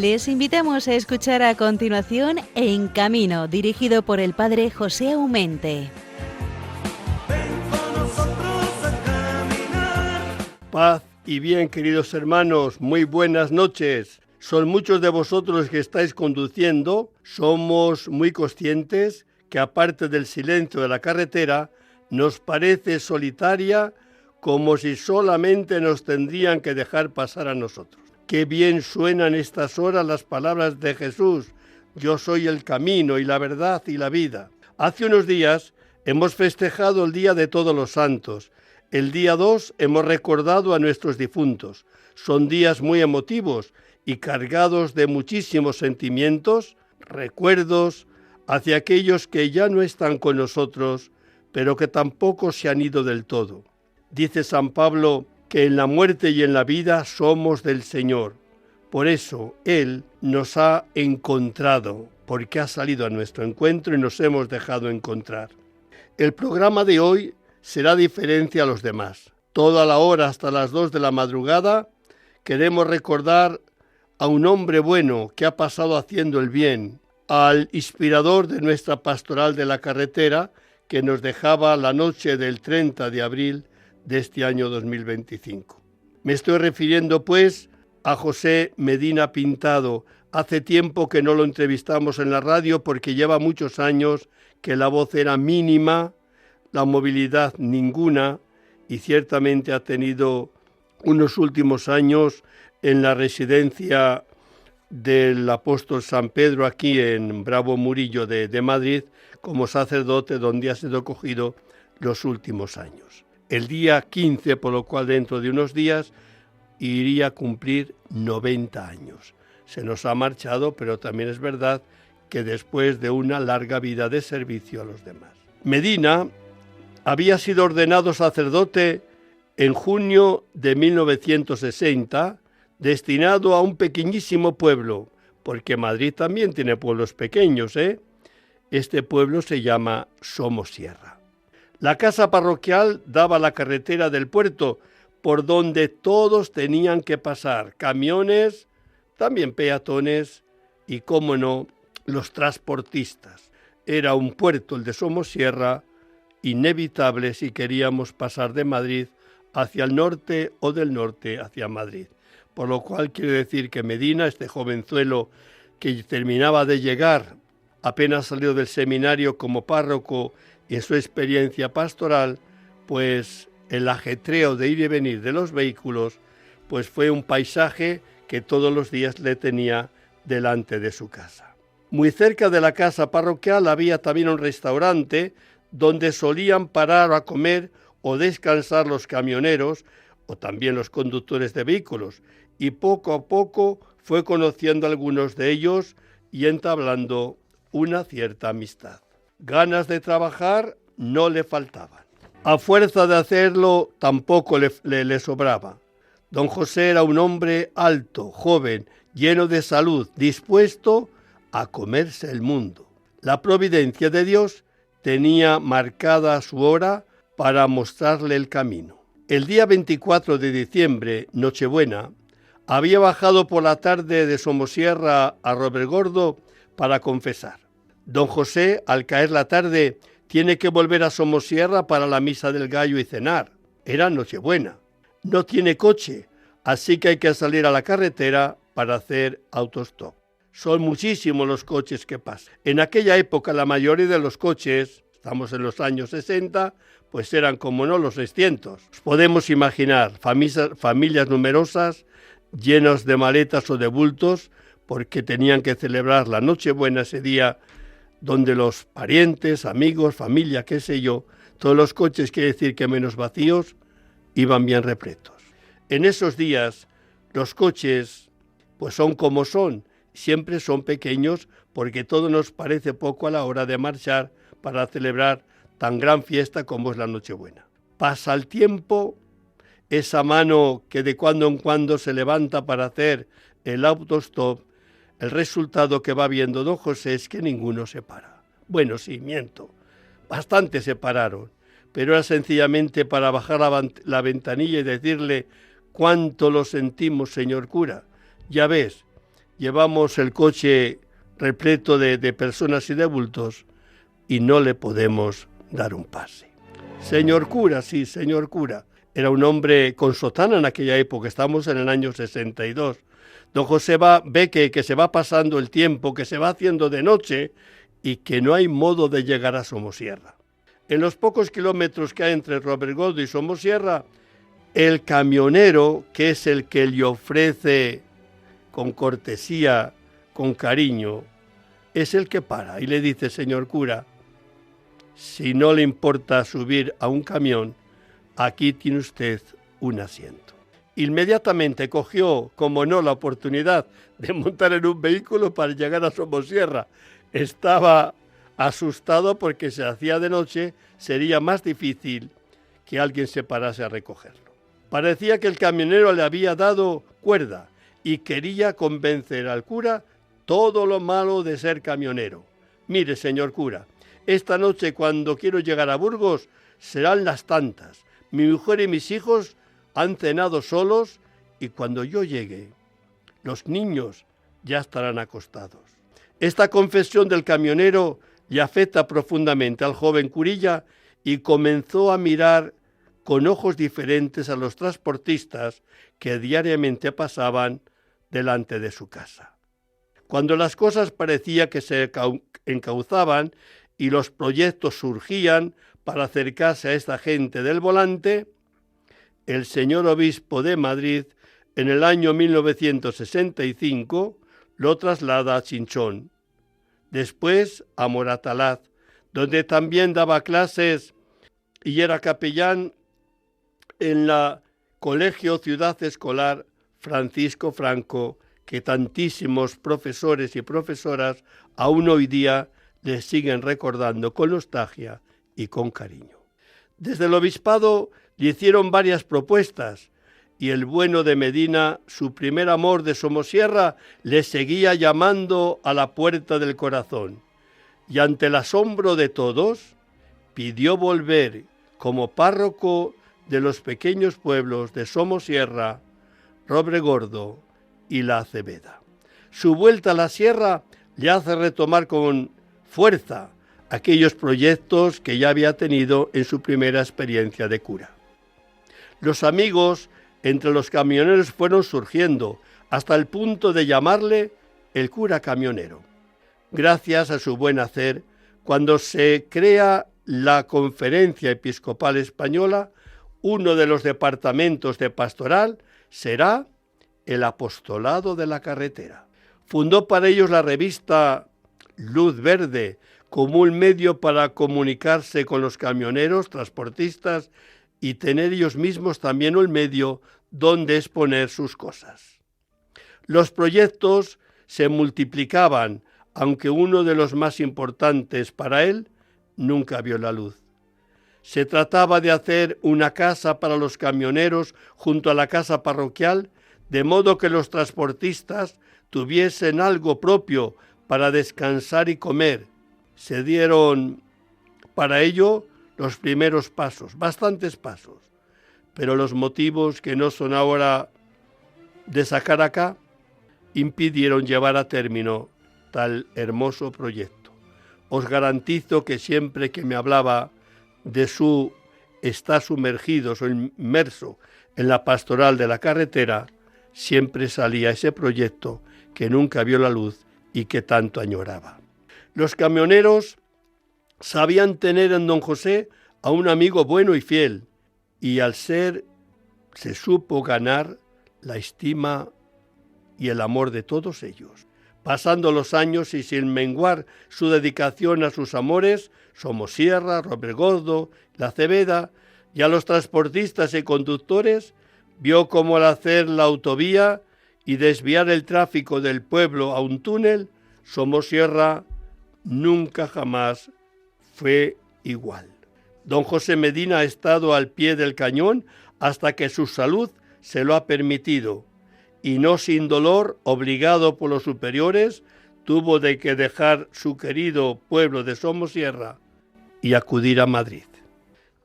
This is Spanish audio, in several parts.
Les invitamos a escuchar a continuación En Camino, dirigido por el padre José Aumente. Paz y bien, queridos hermanos, muy buenas noches. Son muchos de vosotros los que estáis conduciendo. Somos muy conscientes que aparte del silencio de la carretera, nos parece solitaria, como si solamente nos tendrían que dejar pasar a nosotros. Qué bien suenan estas horas las palabras de Jesús: yo soy el camino y la verdad y la vida. Hace unos días hemos festejado el Día de Todos los Santos. El día 2 hemos recordado a nuestros difuntos. Son días muy emotivos y cargados de muchísimos sentimientos, recuerdos hacia aquellos que ya no están con nosotros, pero que tampoco se han ido del todo. Dice San Pablo que en la muerte y en la vida somos del Señor. Por eso Él nos ha encontrado, porque ha salido a nuestro encuentro y nos hemos dejado encontrar. El programa de hoy será diferente a los demás. Toda la hora hasta las 2 de la madrugada queremos recordar a un hombre bueno que ha pasado haciendo el bien, al inspirador de nuestra pastoral de la carretera que nos dejaba la noche del 30 de abril de este año 2025. Me estoy refiriendo pues a José Medina Pintado. Hace tiempo que no lo entrevistamos en la radio porque lleva muchos años que la voz era mínima, la movilidad ninguna, y ciertamente ha tenido unos últimos años en la residencia del apóstol San Pedro aquí en Bravo Murillo de Madrid como sacerdote, donde ha sido acogido los últimos años. El día 15, por lo cual dentro de unos días iría a cumplir 90 años. Se nos ha marchado, pero también es verdad que después de una larga vida de servicio a los demás. Medina había sido ordenado sacerdote en junio de 1960, destinado a un pequeñísimo pueblo, porque Madrid también tiene pueblos pequeños, Este pueblo se llama Somosierra. La casa parroquial daba a la carretera del puerto, por donde todos tenían que pasar, camiones, también peatones y, cómo no, los transportistas. Era un puerto, el de Somosierra, inevitable si queríamos pasar de Madrid hacia el norte o del norte hacia Madrid. Por lo cual quiere decir que Medina, este jovenzuelo que terminaba de llegar, apenas salió del seminario como párroco y en su experiencia pastoral, pues el ajetreo de ir y venir de los vehículos, pues fue un paisaje que todos los días le tenía delante de su casa. Muy cerca de la casa parroquial había también un restaurante donde solían parar a comer o descansar los camioneros o también los conductores de vehículos, y poco a poco fue conociendo a algunos de ellos y entablando una cierta amistad. Ganas de trabajar no le faltaban. A fuerza de hacerlo tampoco le sobraba. Don José era un hombre alto, joven, lleno de salud, dispuesto a comerse el mundo. La providencia de Dios tenía marcada su hora para mostrarle el camino. El día 24 de diciembre, Nochebuena, había bajado por la tarde de Somosierra a Robergordo para confesar. Don José, al caer la tarde, tiene que volver a Somosierra para la misa del gallo y cenar. Era Nochebuena. No tiene coche, así que hay que salir a la carretera para hacer autostop. Son muchísimos los coches que pasan. En aquella época la mayoría de los coches, estamos en los años 60, pues eran como no los 600. Podemos imaginar familias numerosas, llenas de maletas o de bultos, porque tenían que celebrar la Nochebuena ese día, donde los parientes, amigos, familia, qué sé yo, todos los coches, quiere decir que menos vacíos, iban bien repletos. En esos días los coches pues son como son, siempre son pequeños porque todo nos parece poco a la hora de marchar para celebrar tan gran fiesta como es la Nochebuena. Pasa el tiempo, esa mano que de cuando en cuando se levanta para hacer el autostop, el resultado que va viendo don José es que ninguno se para. Bueno, sí, miento, bastante se pararon, pero era sencillamente para bajar la ventanilla y decirle: «¿Cuánto lo sentimos, señor cura? Ya ves llevamos el coche repleto de personas y de bultos y no le podemos dar un pase. Señor cura, sí, señor cura. Era un hombre con sotana en aquella época, estamos en el año 62. Don José ve que se va pasando el tiempo, que se va haciendo de noche y que no hay modo de llegar a Somosierra. En los pocos kilómetros que hay entre Robregodo y Somosierra, el camionero, que es el que le ofrece con cortesía, con cariño, es el que para y le dice: señor cura, si no le importa subir a un camión, aquí tiene usted un asiento. Inmediatamente cogió, como no, la oportunidad de montar en un vehículo para llegar a Somosierra. Estaba asustado porque se hacía de noche, sería más difícil que alguien se parase a recogerlo. Parecía que el camionero le había dado cuerda y quería convencer al cura todo lo malo de ser camionero. Mire, señor cura, esta noche cuando quiero llegar a Burgos serán las tantas. Mi mujer y mis hijos han cenado solos y cuando yo llegue, los niños ya estarán acostados. Esta confesión del camionero le afecta profundamente al joven curilla y comenzó a mirar con ojos diferentes a los transportistas que diariamente pasaban delante de su casa. Cuando las cosas parecía que se encauzaban y los proyectos surgían para acercarse a esta gente del volante, el señor obispo de Madrid, en el año 1965, lo traslada a Chinchón, después a Moratalaz, donde también daba clases y era capellán en la Colegio Ciudad Escolar Francisco Franco, que tantísimos profesores y profesoras aún hoy día le siguen recordando con nostalgia y con cariño. Desde el obispado le hicieron varias propuestas y el bueno de Medina, su primer amor de Somosierra, le seguía llamando a la puerta del corazón y ante el asombro de todos pidió volver como párroco de los pequeños pueblos de Somosierra, Robregordo y La Acebeda. Su vuelta a la sierra le hace retomar con fuerza aquellos proyectos que ya había tenido en su primera experiencia de cura. Los amigos entre los camioneros fueron surgiendo hasta el punto de llamarle el cura camionero. Gracias a su buen hacer, cuando se crea la Conferencia Episcopal Española, uno de los departamentos de pastoral será el apostolado de la carretera. Fundó para ellos la revista Luz Verde como un medio para comunicarse con los camioneros, transportistas y tener ellos mismos también un medio donde exponer sus cosas. Los proyectos se multiplicaban, aunque uno de los más importantes para él nunca vio la luz. Se trataba de hacer una casa para los camioneros junto a la casa parroquial, de modo que los transportistas tuviesen algo propio para descansar y comer. Se dieron para ello los primeros pasos, bastantes pasos, pero los motivos que no son ahora de sacar acá impidieron llevar a término tal hermoso proyecto. Os garantizo que siempre que me hablaba de su estar sumergidos o inmerso en la pastoral de la carretera, siempre salía ese proyecto que nunca vio la luz y que tanto añoraba. Los camioneros sabían tener en don José a un amigo bueno y fiel, y al ser se supo ganar la estima y el amor de todos ellos. Pasando los años y sin menguar su dedicación a sus amores, Somosierra, Robregordo, La Acebeda, y a los transportistas y conductores, vio cómo al hacer la autovía y desviar el tráfico del pueblo a un túnel, Somosierra nunca jamás fue igual. Don José Medina ha estado al pie del cañón hasta que su salud se lo ha permitido, y no sin dolor, obligado por los superiores, tuvo de que dejar su querido pueblo de Somosierra y acudir a Madrid.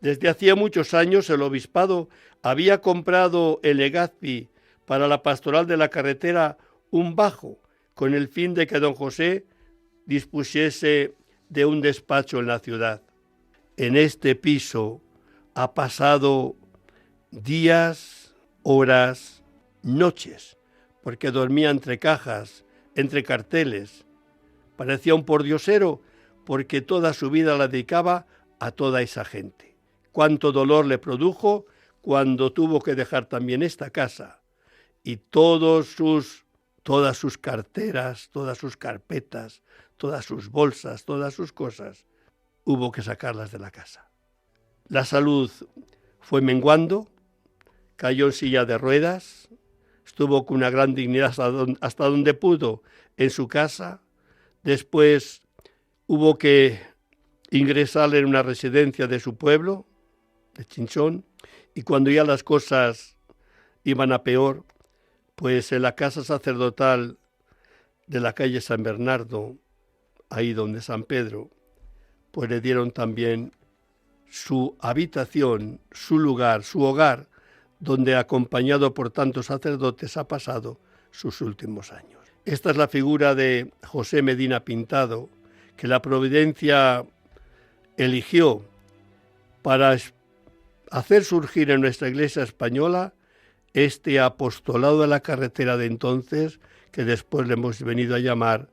Desde hacía muchos años el obispado había comprado en Legazpi para la pastoral de la carretera un bajo con el fin de que don José dispusiese de un despacho en la ciudad. En este piso ha pasado días, horas, noches, porque dormía entre cajas, entre carteles. Parecía un pordiosero porque toda su vida la dedicaba a toda esa gente. Cuánto dolor le produjo cuando tuvo que dejar también esta casa y todas sus carteras, todas sus carpetas, todas sus bolsas, todas sus cosas, hubo que sacarlas de la casa. La salud fue menguando, cayó en silla de ruedas, estuvo con una gran dignidad hasta donde pudo en su casa. Después hubo que ingresarle en una residencia de su pueblo, de Chinchón, y cuando ya las cosas iban a peor, pues en la casa sacerdotal de la calle San Bernardo, ahí donde San Pedro, pues le dieron también su habitación, su lugar, su hogar, donde acompañado por tantos sacerdotes ha pasado sus últimos años. Esta es la figura de José Medina Pintado, que la providencia eligió para hacer surgir en nuestra Iglesia española este apostolado de la carretera de entonces, que después le hemos venido a llamar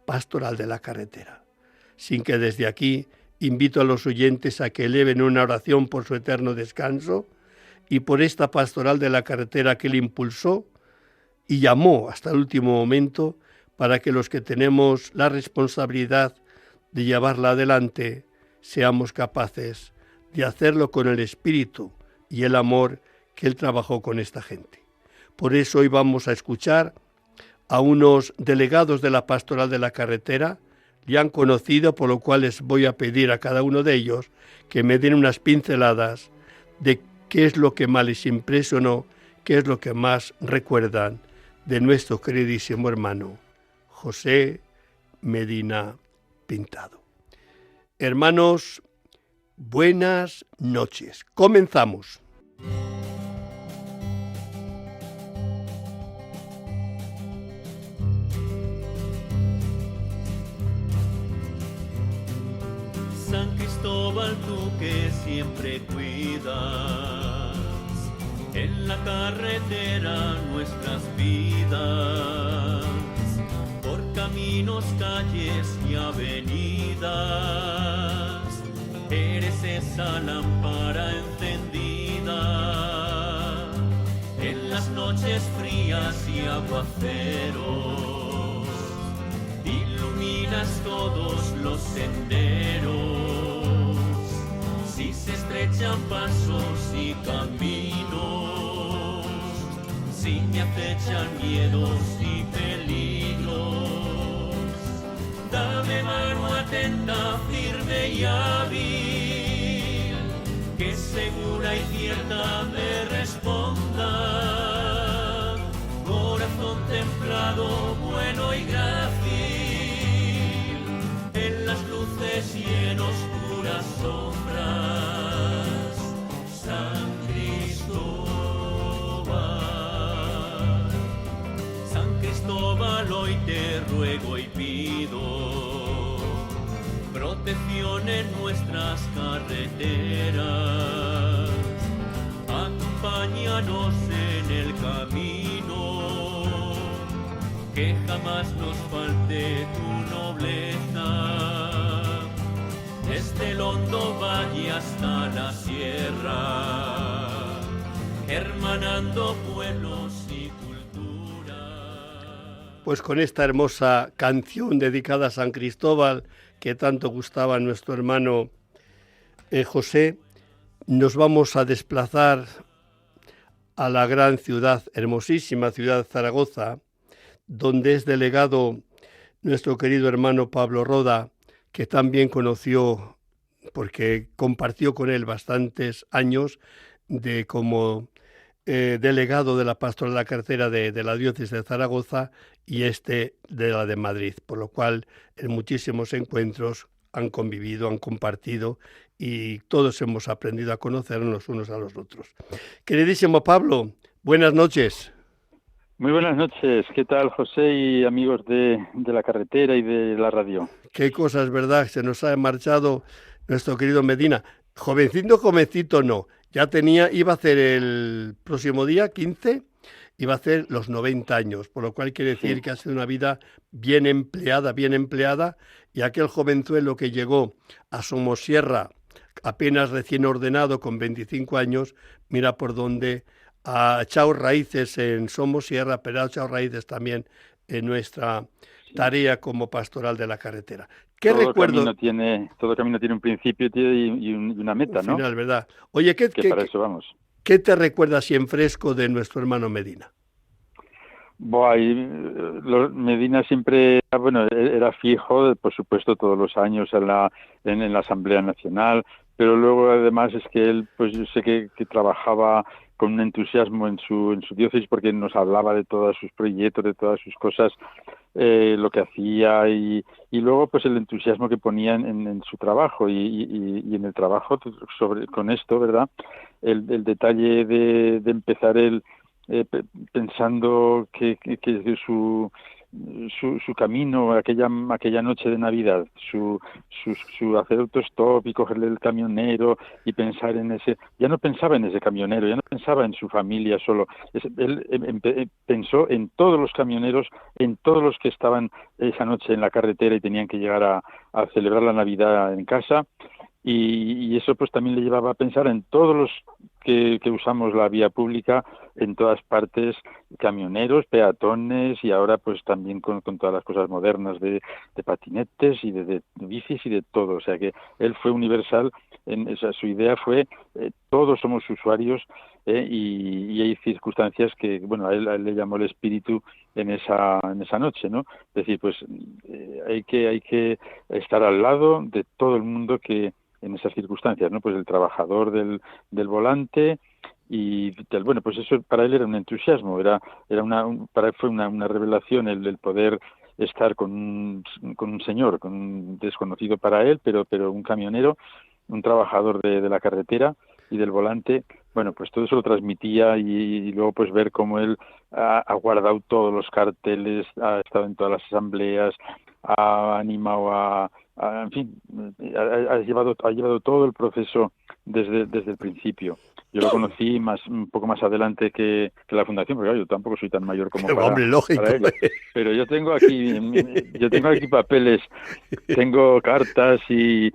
Pastoral de la Carretera. Sin que desde aquí invito a los oyentes a que eleven una oración por su eterno descanso y por esta Pastoral de la Carretera que le impulsó y llamó hasta el último momento para que los que tenemos la responsabilidad de llevarla adelante seamos capaces de hacerlo con el espíritu y el amor que él trabajó con esta gente. Por eso hoy vamos a escuchar a unos delegados de la Pastoral de la Carretera, le han conocido, por lo cual les voy a pedir a cada uno de ellos que me den unas pinceladas de qué es lo que más les impresionó, qué es lo que más recuerdan de nuestro queridísimo hermano José Medina Pintado. Hermanos, buenas noches. Comenzamos. San Cristóbal, tú que siempre cuidas en la carretera nuestras vidas, por caminos, calles y avenidas, eres esa lámpara encendida en las noches frías y aguaceros, iluminas todos los senderos. Si se estrechan pasos y caminos, si me acechan miedos y peligros, dame mano atenta, firme y hábil, que segura y cierta me responda. Corazón templado, bueno y grácil, en las luces y en oscuras sombras. San Cristóbal, hoy te ruego y pido protección en nuestras carreteras. Acompáñanos en el camino, que jamás nos falte tu nobleza. Desde el hondo valle hasta la sierra, hermanando pueblos y cultura. Pues con esta hermosa canción dedicada a San Cristóbal, que tanto gustaba a nuestro hermano José, nos vamos a desplazar a la gran ciudad, hermosísima ciudad Zaragoza, donde es delegado nuestro querido hermano Pablo Roda, que también conoció, porque compartió con él bastantes años como delegado de la Pastoral de la Carretera de la diócesis de Zaragoza y de la de Madrid, por lo cual en muchísimos encuentros han convivido, han compartido y todos hemos aprendido a conocernos los unos a los otros. Queridísimo Pablo, buenas noches. Muy buenas noches, ¿qué tal, José y amigos de la carretera y de la radio? Qué cosas, ¿verdad? Se nos ha marchado nuestro querido Medina. Jovencito no. Iba a hacer el próximo día, 15, iba a hacer los 90 años, por lo cual quiere decir Sí, que ha sido una vida bien empleada, y aquel jovenzuelo que llegó a Somosierra apenas recién ordenado con 25 años, mira por dónde ha echado raíces en Somosierra, pero ha echado raíces también en nuestra sí. tarea como pastoral de la carretera. ¿Qué recuerdo? Todo camino tiene un principio y una Un meta, ¿no? final, ¿verdad? Oye, ¿qué, Que qué, para qué, eso vamos. qué te recuerda así en fresco de nuestro hermano Medina? Buah, Medina siempre, bueno, era fijo, por supuesto, todos los años en la Asamblea Nacional, pero luego además es que él, pues yo sé que trabajaba con un entusiasmo en su diócesis porque nos hablaba de todos sus proyectos, de todas sus cosas, lo que hacía y luego pues el entusiasmo que ponía en su trabajo y en el trabajo con esto, ¿verdad? El detalle de empezar pensando que su camino aquella noche de Navidad, su hacer autostop y cogerle el camionero y pensar en ese, ya no pensaba en ese camionero, ya no pensaba en su familia solo, él pensó en todos los camioneros, en todos los que estaban esa noche en la carretera y tenían que llegar a celebrar la Navidad en casa. Y eso pues también le llevaba a pensar en todos los que usamos la vía pública en todas partes, camioneros, peatones y ahora pues también con todas las cosas modernas de patinetes y de bicis y de todo. O sea que él fue universal, su idea fue todos somos usuarios y hay circunstancias que, bueno, a él le llamó el espíritu en esa noche, ¿no? Es decir, pues hay que estar al lado de todo el mundo que en esas circunstancias, ¿no? Pues el trabajador del volante bueno, pues eso para él era un entusiasmo, para él fue una revelación el poder estar con un señor, con un desconocido para él, pero un camionero, un trabajador de la carretera y del volante. Bueno, pues todo eso lo transmitía y luego pues ver cómo él ha guardado todos los carteles, ha estado en todas las asambleas, ha animado en fin, ha llevado todo el proceso desde el principio. Yo lo conocí un poco más adelante que la fundación, porque claro, yo tampoco soy tan mayor como Hombre, lógico. para ello. Pero yo tengo aquí papeles, tengo cartas y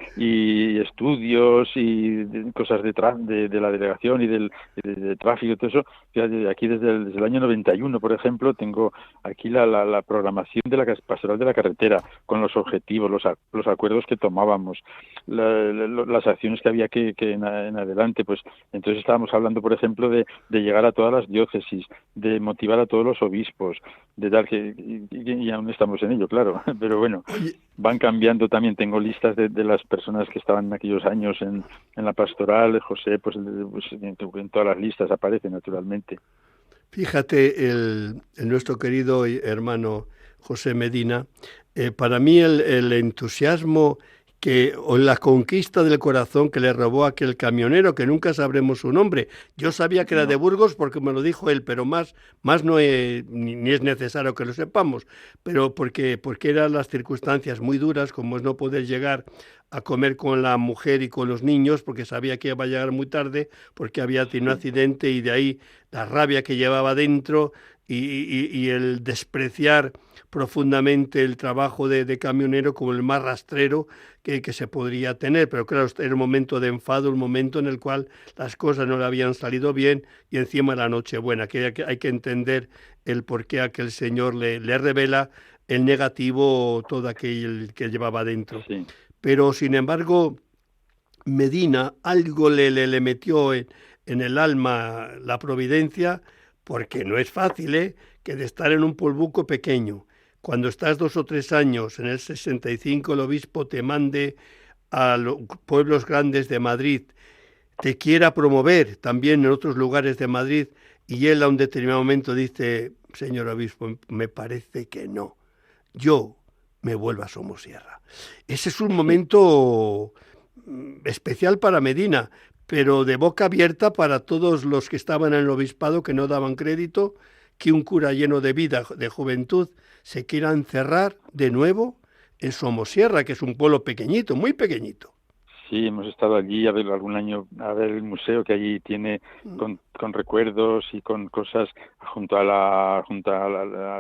estudios y cosas de la delegación y de tráfico y todo eso. Fíjate, aquí desde el año 91, por ejemplo, tengo aquí la programación de la pastoral de la carretera, con los objetivos, los acuerdos que tomábamos, las acciones que había que en adelante. Pues entonces estábamos hablando, por ejemplo, de llegar a todas las diócesis, de motivar a todos los obispos, de tal y aún estamos en ello, claro, pero bueno, Oye, van cambiando también. Tengo listas de las personas que estaban en aquellos años en la pastoral. José, pues en todas las listas aparece, naturalmente. fíjate, nuestro querido hermano José Medina, para mí el entusiasmo o la conquista del corazón que le robó aquel camionero, que nunca sabremos su nombre. Yo sabía que era de No, Burgos porque me lo dijo él, pero más no ni es necesario que lo sepamos, pero porque eran las circunstancias muy duras, como es no poder llegar a comer con la mujer y con los niños, porque sabía que iba a llegar muy tarde, porque había tenido un sí, accidente, y de ahí la rabia que llevaba dentro y el despreciar profundamente el trabajo de camionero como el más rastrero que se podría tener. Pero claro, era un momento de enfado, un momento en el cual las cosas no le habían salido bien, y encima la Nochebuena, que hay que entender el por qué aquel señor le revela el negativo, todo aquel que llevaba dentro. sí. Pero sin embargo, Medina algo le metió en el alma la providencia, porque no es fácil, que de estar en un polvuco pequeño, cuando estás 2 o 3 años, en el 65 el obispo te mande a los pueblos grandes de Madrid, te quiera promover también en otros lugares de Madrid, y él a un determinado momento dice: señor obispo, me parece que no, yo me vuelvo a Somosierra. Ese es un momento especial para Medina, pero de boca abierta para todos los que estaban en el obispado, que no daban crédito, que un cura lleno de vida, de juventud, se quiera encerrar de nuevo en Somosierra, que es un pueblo pequeñito, muy pequeñito. Sí, hemos estado allí a ver algún año, a ver el museo que allí tiene con recuerdos y con cosas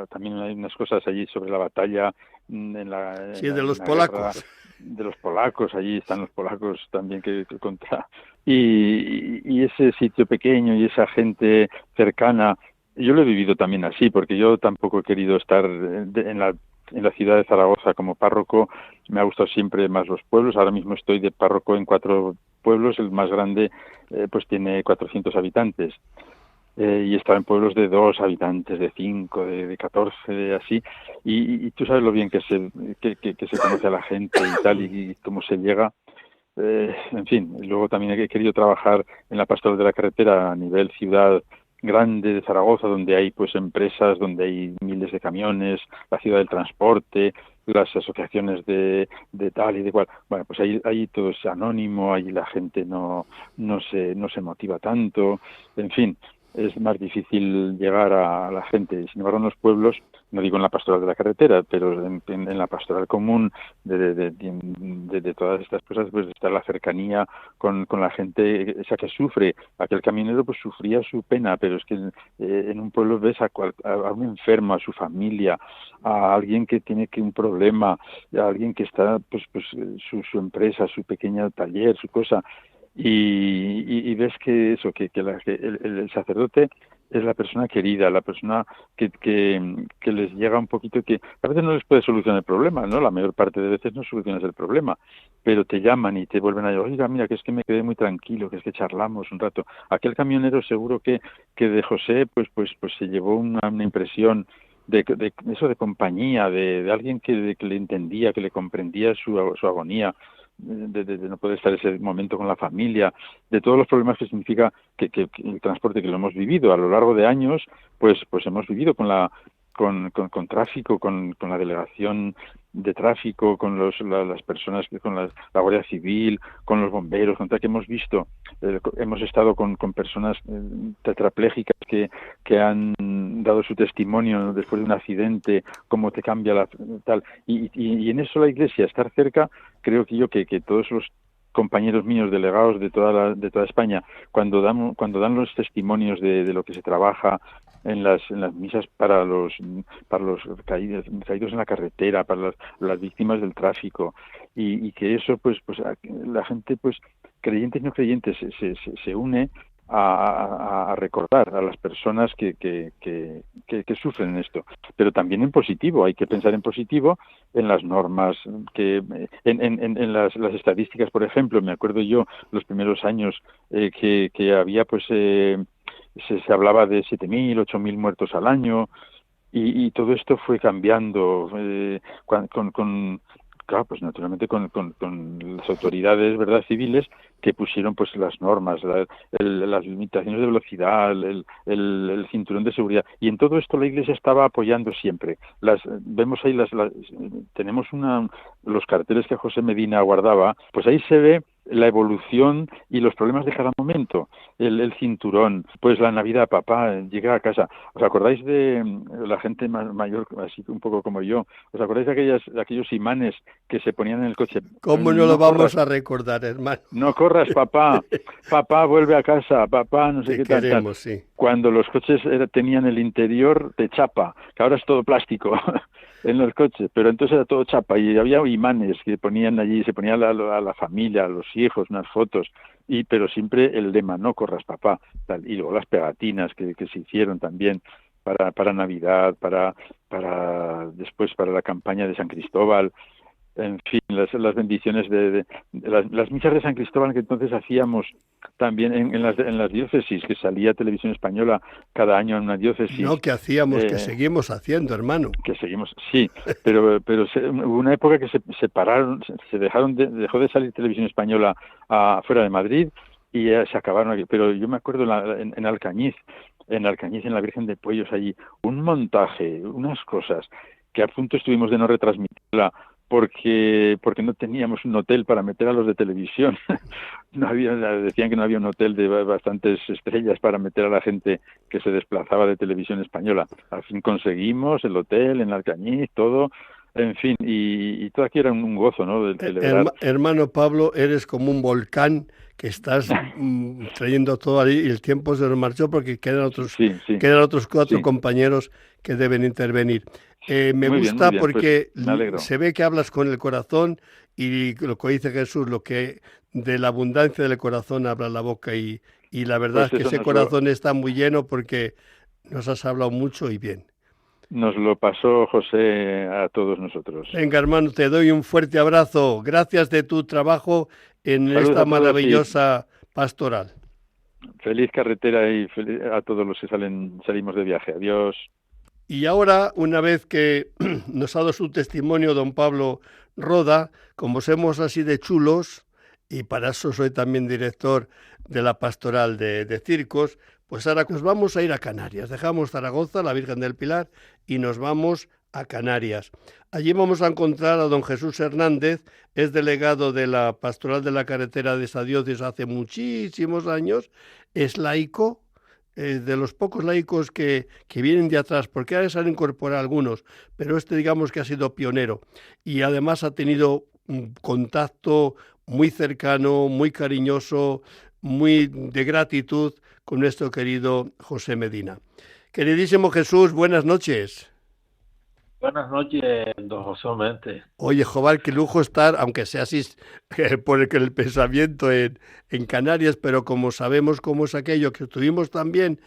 también hay unas cosas allí sobre la batalla Sí, de los polacos. polacos. De los polacos, allí están los polacos también que contra. Y ese sitio pequeño y esa gente cercana, yo lo he vivido también así, porque yo tampoco he querido estar en la ciudad de Zaragoza como párroco. Me ha gustado siempre más los pueblos. Ahora mismo estoy de párroco en 4 pueblos. El más grande pues tiene 400 habitantes. Y he estado en pueblos de 2 habitantes, de 5, de 14, de así. Y tú sabes lo bien que se conoce a la gente y tal, y cómo se llega. En fin, luego también he querido trabajar en la pastoral de la carretera a nivel ciudad grande de Zaragoza, donde hay pues empresas, donde hay miles de camiones, la ciudad del transporte, las asociaciones de tal y de cual. Bueno, pues ahí todo es anónimo, ahí la gente no se motiva tanto, en fin, es más difícil llegar a la gente. Sin embargo, en los pueblos, no digo en la pastoral de la carretera, pero en la pastoral común de todas estas cosas, pues está la cercanía con la gente esa que sufre. Aquel camionero pues sufría su pena, pero es que en un pueblo ves a un enfermo, a su familia, a alguien que tiene un problema, a alguien que está pues su empresa, su pequeño taller, su cosa. Y ves que el sacerdote es la persona querida, la persona que les llega un poquito, que a veces no les puede solucionar el problema, ¿no? La mayor parte de veces no solucionas el problema, pero te llaman y te vuelven a decir, oiga, mira, que es que me quedé muy tranquilo, que es que charlamos un rato. Aquel camionero seguro que de José pues se llevó una impresión de eso, de compañía, de alguien que le entendía, que le comprendía su agonía, de no poder estar ese momento con la familia, de todos los problemas que significa que el transporte, que lo hemos vivido a lo largo de años, pues hemos vivido con tráfico, con la delegación de tráfico, con las personas, con la Guardia Civil, con los bomberos, con tal, que hemos visto, hemos estado con personas tetraplégicas que han dado su testimonio después de un accidente, cómo te cambia tal, y en eso la Iglesia, estar cerca, creo que todos los compañeros míos delegados de toda España, cuando dan los testimonios de lo que se trabaja en las misas para los caídos en la carretera, para las víctimas del tráfico, y que eso pues la gente, pues creyentes y no creyentes, se une a recordar a las personas que sufren esto, pero también en positivo. Hay que pensar en positivo, en las normas, en las estadísticas. Por ejemplo, me acuerdo yo los primeros años que había pues se hablaba de 7.000, 8.000 muertos al año, y todo esto fue cambiando claro, pues naturalmente con las autoridades, ¿verdad?, civiles, que pusieron pues las normas, las limitaciones de velocidad, el cinturón de seguridad, y en todo esto la Iglesia estaba apoyando siempre. Vemos ahí tenemos los carteles que José Medina guardaba, pues ahí se ve la evolución y los problemas de cada momento. El cinturón, pues la Navidad, papá llega a casa. ¿Os acordáis de la gente mayor, así un poco como yo? ¿Os acordáis de aquellos imanes que se ponían en el coche? ¿Cómo no lo vamos a recordar, hermano? No corras, papá. Papá, vuelve a casa. Papá, no sé Te qué tal. queremos, sí. Cuando los coches tenían el interior de chapa, que ahora es todo plástico en los coches, pero entonces era todo chapa, y había imanes que ponían allí, se ponían a la familia, a los hijos, unas fotos, pero siempre el lema, no corras, papá, tal. Y luego las pegatinas que se hicieron también para Navidad, después para la campaña de San Cristóbal. En fin, las bendiciones de las misas de San Cristóbal, que entonces hacíamos también en las diócesis, que salía Televisión Española cada año en una diócesis. No, que hacíamos, que seguimos haciendo, hermano. Que seguimos, sí, pero hubo una época que se separaron, dejó de salir Televisión Española fuera de Madrid, y se acabaron aquí. Pero yo me acuerdo en Alcañiz, en la Virgen de Puellos, allí, un montaje, unas cosas que a punto estuvimos de no retransmitirla porque no teníamos un hotel para meter a los de televisión. Decían que no había un hotel de bastantes estrellas para meter a la gente que se desplazaba de Televisión Española. Al fin conseguimos el hotel en Alcañiz, todo, en fin, y todo aquí era un gozo, ¿no? De celebrar. Hermano Pablo, eres como un volcán que estás trayendo todo ahí, y el tiempo se nos marchó porque quedan otros 4 compañeros que deben intervenir. Me gusta bien, porque pues, se ve que hablas con el corazón, y lo que dice Jesús, lo que de la abundancia del corazón habla la boca, y la verdad pues es que ese corazón está muy lleno porque nos has hablado mucho y bien. Nos lo pasó José a todos nosotros. Venga, hermano, te doy un fuerte abrazo. Gracias de tu trabajo en esta maravillosa pastoral. Feliz carretera y a todos los que salimos de viaje. Adiós. Y ahora, una vez que nos ha dado su testimonio don Pablo Roda, como somos así de chulos, y para eso soy también director de la pastoral de circos, pues ahora nos vamos a ir a Canarias. Dejamos Zaragoza, la Virgen del Pilar, y nos vamos a Canarias. Allí vamos a encontrar a don Jesús Hernández, es delegado de la pastoral de la carretera de esa diócesis hace muchísimos años, es laico, de los pocos laicos que vienen de atrás, porque ahora se han incorporado algunos, pero digamos que ha sido pionero, y además ha tenido un contacto muy cercano, muy cariñoso, muy de gratitud con nuestro querido José Medina. Queridísimo Jesús, buenas noches. Buenas noches, don José Mente. Oye, Joval, qué lujo estar, aunque sea así por el pensamiento en Canarias, pero como sabemos cómo es aquello que estuvimos también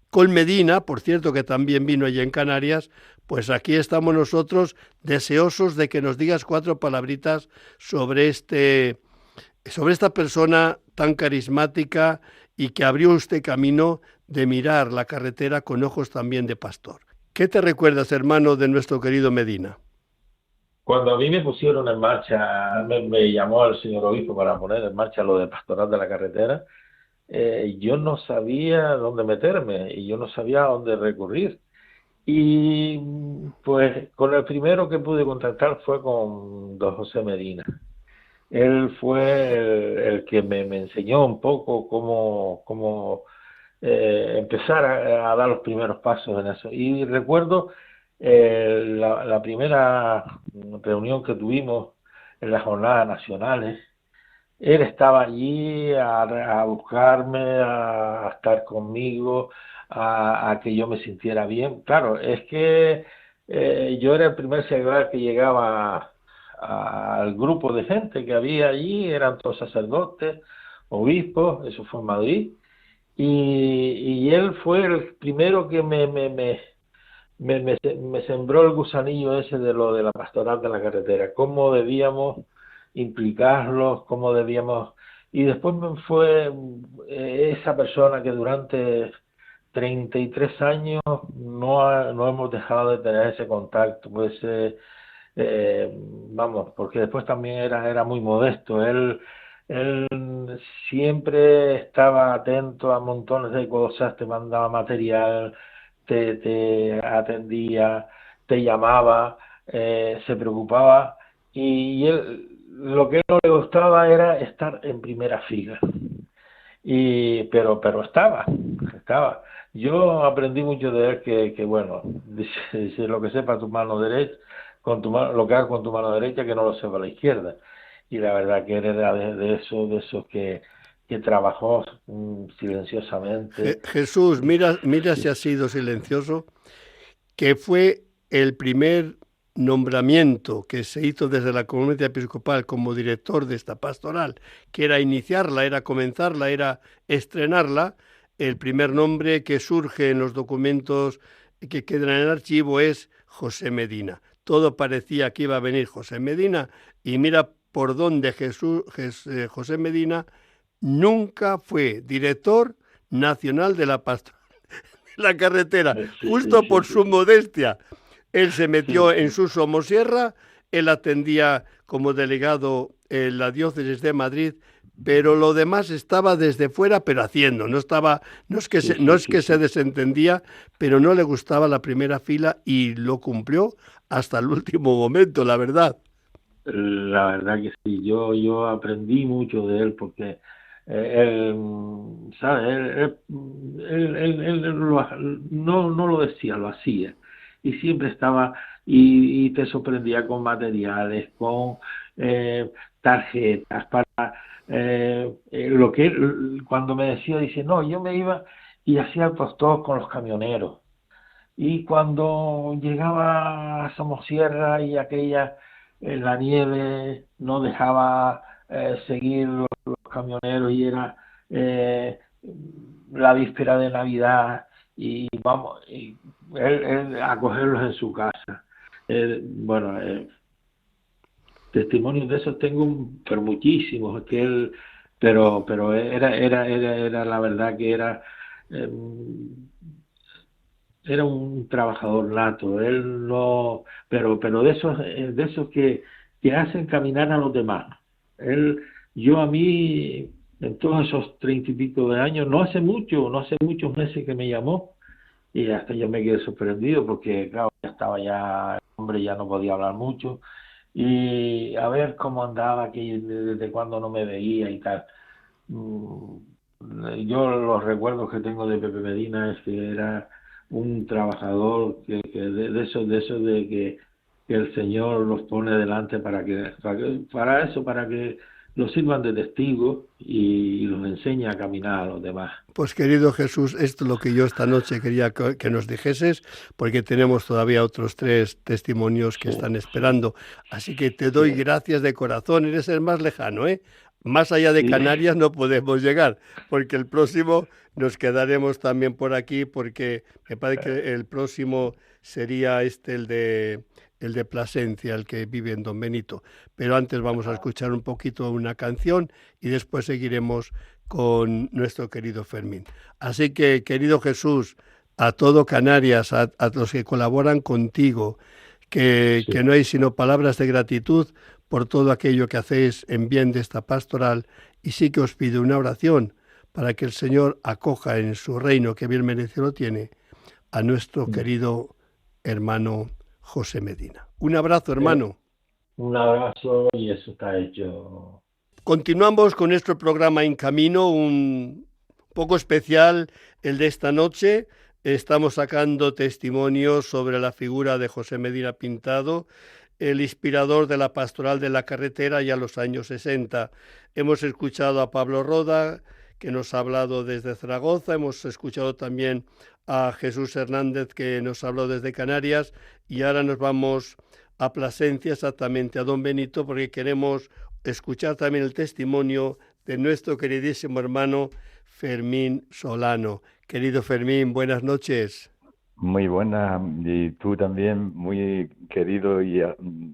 con Medina, por cierto que también vino allí en Canarias, pues aquí estamos nosotros deseosos de que nos digas 4 palabritas sobre esta persona tan carismática y que abrió este camino de mirar la carretera con ojos también de pastor. ¿Qué te recuerdas, hermano, de nuestro querido Medina? Cuando a mí me pusieron en marcha, me llamó el señor obispo para poner en marcha lo de pastoral de la carretera, yo no sabía dónde meterme y yo no sabía a dónde recurrir. Y pues con el primero que pude contactar fue con don José Medina. Él fue el que me enseñó un poco cómo empezar a dar los primeros pasos en eso. Y recuerdo la primera reunión que tuvimos en las jornadas nacionales. Él estaba allí a buscarme, a estar conmigo, a que yo me sintiera bien. Claro, es que yo era el primer seglar que llegaba al grupo de gente que había allí, eran todos sacerdotes, obispos, eso fue en Madrid, y él fue el primero que me sembró el gusanillo ese de lo de la pastoral de la carretera, cómo debíamos implicarlos, cómo debíamos, y después fue esa persona que durante 33 años no hemos dejado de tener ese contacto, pues porque después también era muy modesto. Él siempre estaba atento a montones de cosas, te mandaba material, te atendía, te llamaba, se preocupaba, y él, lo que no le gustaba era estar en primera fila. Pero estaba. Yo aprendí mucho de él que bueno, dice lo que sepa tu mano derecha, lo que hagas con tu mano derecha, que no lo sepa la izquierda. Y la verdad que él era de esos que trabajó silenciosamente. Jesús, mira si ha sido silencioso, que fue el primer nombramiento que se hizo desde la Conferencia Episcopal como director de esta pastoral, que era iniciarla, era comenzarla, era estrenarla. El primer nombre que surge en los documentos que quedan en el archivo es José Medina. Todo parecía que iba a venir José Medina, y mira por dónde José Medina nunca fue director nacional de la pastoral de la carretera, justo por su modestia. Él se metió en su somosierra, él atendía como delegado en la diócesis de Madrid, pero lo demás estaba desde fuera, pero haciendo. No es que se desentendía, pero no le gustaba la primera fila y lo cumplió hasta el último momento, la verdad. La verdad que sí, yo aprendí mucho de él porque él, ¿sabe? No lo decía, lo hacía. Y siempre estaba, y te sorprendía con materiales, con eh, tarjetas, para lo que cuando me decía, dice, no, yo me iba y hacía el postor con los camioneros. Y cuando llegaba a Somosierra y aquella, la nieve no dejaba seguir los camioneros y era eh, la víspera de Navidad y vamos, y él acogerlos en su casa. Bueno, testimonios de esos tengo pero muchísimos, es que él, pero era la verdad que eh, era un trabajador nato, él no, de esos que hacen caminar a los demás. Él, yo a mí, en todos esos 30 y pico de años, no hace muchos meses que me llamó, y hasta yo me quedé sorprendido porque, claro, ya estaba ya, el hombre ya no podía hablar mucho, y a ver cómo andaba, que desde cuándo no me veía y tal. Mm, Yo los recuerdos que tengo de Pepe Medina es que era un trabajador que de esos de que el Señor los pone delante para eso, para que los sirvan de testigos y los enseña a caminar a los demás. Pues querido Jesús, esto es lo que yo esta noche quería que nos dijeses, porque tenemos todavía otros 3 testimonios que Sí, están sí, esperando. Así que te doy sí, gracias de corazón, eres el más lejano, ¿eh? Más allá de sí, Canarias no podemos llegar, porque el próximo nos quedaremos también por aquí, porque me parece que el próximo sería el de Plasencia, el que vive en Don Benito. Pero antes vamos a escuchar un poquito una canción y después seguiremos con nuestro querido Fermín. Así que, querido Jesús, a todo Canarias, a los que colaboran contigo, que sí. no hay sino palabras de gratitud por todo aquello que hacéis en bien de esta pastoral, y sí que os pido una oración para que el Señor acoja en su reino, que bien merecido lo tiene, a nuestro querido hermano José Medina. Un abrazo, Eh, hermano. un abrazo y eso está hecho. Continuamos con nuestro programa En Camino, un poco especial el de esta noche. Estamos sacando testimonios sobre la figura de José Medina Pintado, el inspirador de la pastoral de la carretera ya en los años 60. Hemos escuchado a Pablo Roda, que nos ha hablado desde Zaragoza. Hemos escuchado también a Jesús Hernández, que nos habló desde Canarias. Y ahora nos vamos a Plasencia, exactamente a Don Benito, porque queremos escuchar también el testimonio de nuestro queridísimo hermano Fermín Solano. Querido Fermín, buenas noches. Muy buena, y tú también, muy querido, y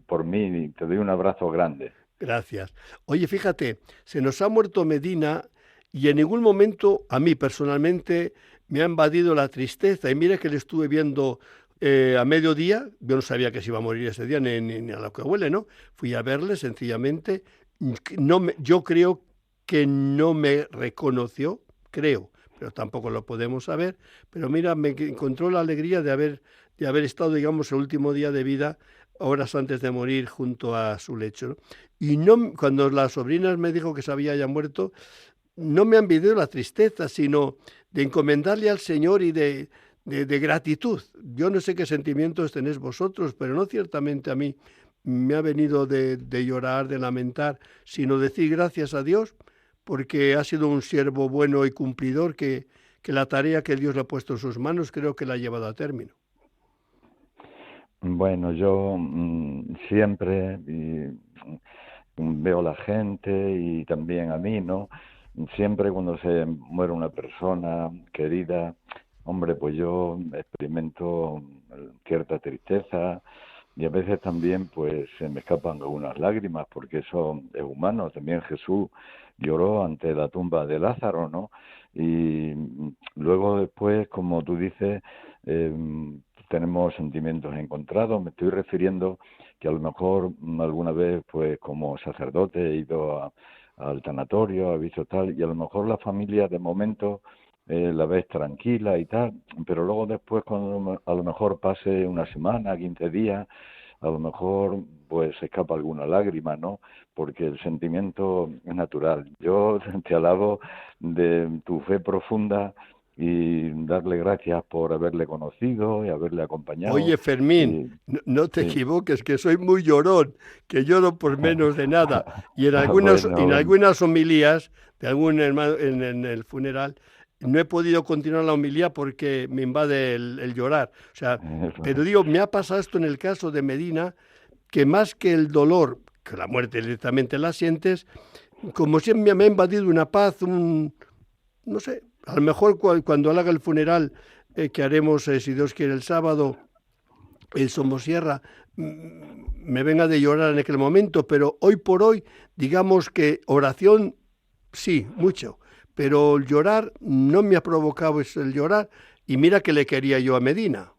por mí te doy un abrazo grande. Gracias. Oye, fíjate, se nos ha muerto Medina y en ningún momento a mí personalmente me ha invadido la tristeza. Y mira que le estuve viendo a mediodía, yo no sabía que se iba a morir ese día, ni a lo que huele, ¿no? Fui a verle sencillamente. Yo creo que no me reconoció, creo, pero tampoco lo podemos saber. Pero mira, me encontró la alegría de haber estado, digamos, el último día de vida, horas antes de morir, junto a su lecho, ¿no? Y no, cuando las sobrinas me dijo que se había ya muerto, no me han envidiado la tristeza, sino de encomendarle al Señor y de gratitud. Yo no sé qué sentimientos tenéis vosotros, pero no ciertamente a mí me ha venido de llorar, de lamentar, sino decir gracias a Dios, porque ha sido un siervo bueno y cumplidor que la tarea que Dios le ha puesto en sus manos creo que la ha llevado a término. Bueno, yo siempre veo la gente y también a mí, ¿no? Siempre cuando se muere una persona querida, hombre, pues yo experimento cierta tristeza y a veces también pues se me escapan algunas lágrimas porque eso es humano. También Jesús lloró ante la tumba de Lázaro, ¿no? Y luego después, como tú dices, tenemos sentimientos encontrados. Me estoy refiriendo que a lo mejor alguna vez, pues como sacerdote, he ido al tanatorio, he visto tal, y a lo mejor la familia de momento la ves tranquila y tal, pero luego después, cuando a lo mejor pase una semana, 15 días, a lo mejor pues se escapa alguna lágrima, ¿no? Porque el sentimiento es natural. Yo te alabo de tu fe profunda y darle gracias por haberle conocido y haberle acompañado. Oye, Fermín, Y, no te sí. equivoques, que soy muy llorón, que lloro por menos de nada. Y Bueno, en bueno, algunas homilías de algún hermano en el funeral, no he podido continuar la homilía porque me invade el llorar. O sea, pero digo, me ha pasado esto en el caso de Medina, que más que el dolor, que la muerte directamente la sientes, como siempre me ha invadido una paz, no sé, a lo mejor cuando haga el funeral que haremos, si Dios quiere, el sábado, el Somosierra, me venga de llorar en aquel momento, pero hoy por hoy, digamos que oración, sí, mucho, pero el llorar no me ha provocado eso, el llorar, y mira que le quería yo a Medina.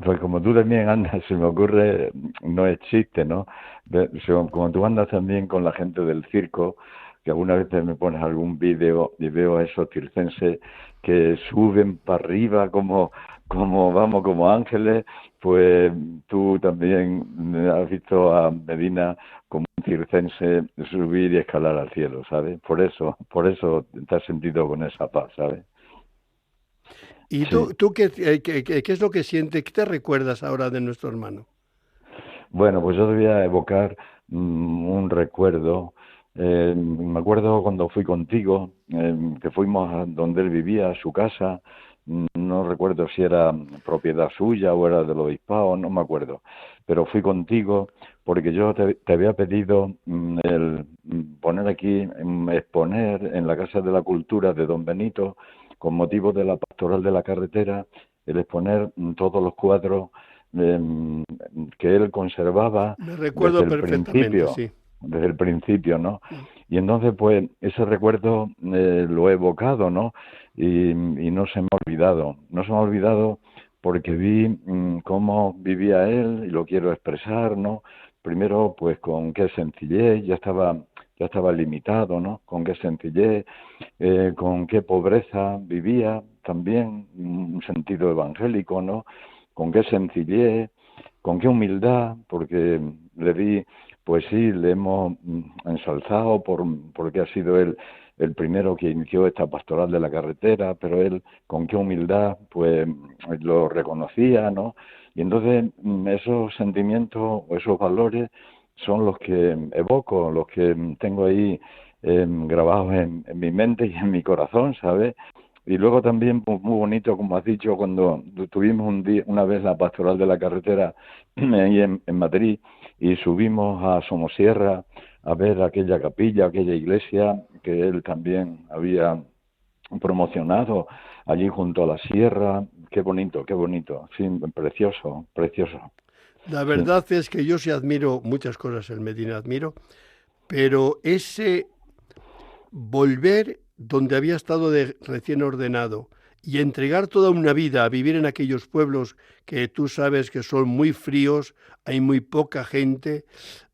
pues como tú también andas, se me ocurre, no es chiste, ¿no? Como tú andas también con la gente del circo, que algunas veces me pones algún vídeo y veo a esos circenses que suben para arriba vamos, como ángeles, pues tú también has visto a Medina como un circense subir y escalar al cielo, ¿sabes? Por eso te has sentido con esa paz, ¿sabes? ¿Y Sí. tú qué es lo que sientes? ¿Qué te recuerdas ahora de nuestro hermano? Bueno, pues yo te voy a evocar un recuerdo. Me acuerdo cuando fui contigo, que fuimos a donde él vivía, a su casa. No recuerdo si era propiedad suya o era del obispado, no me acuerdo. Pero fui contigo porque yo te había pedido el poner aquí, exponer en la Casa de la Cultura de Don Benito, con motivo de la pastoral de la carretera, el exponer todos los cuadros eh, que él conservaba Me recuerdo perfectamente, sí. desde el principio, ¿no? Y entonces, pues, ese recuerdo lo he evocado, ¿no? Y no se me ha olvidado. No se me ha olvidado porque vi cómo vivía él y lo quiero expresar, ¿no? Primero, pues, con qué sencillez, ya estaba limitado, ¿no? Con qué sencillez, con qué pobreza vivía también, un sentido evangélico, ¿no? Con qué sencillez, con qué humildad, porque le di, pues sí, le hemos ensalzado porque ha sido él el primero que inició esta pastoral de la carretera, pero él con qué humildad, pues lo reconocía, ¿no? Y entonces esos sentimientos, esos valores son los que evoco, los que tengo ahí grabados en mi mente y en mi corazón, ¿sabes? Y luego también, pues, muy bonito, como has dicho, cuando tuvimos una vez la pastoral de la carretera ahí en Madrid y subimos a Somosierra a ver aquella capilla, aquella iglesia que él también había promocionado allí junto a la sierra. Qué bonito, sí, precioso, precioso. La Sí, verdad es que yo sí admiro muchas cosas en Medina, admiro, pero ese volver donde había estado de recién ordenado y entregar toda una vida a vivir en aquellos pueblos que tú sabes que son muy fríos, hay muy poca gente,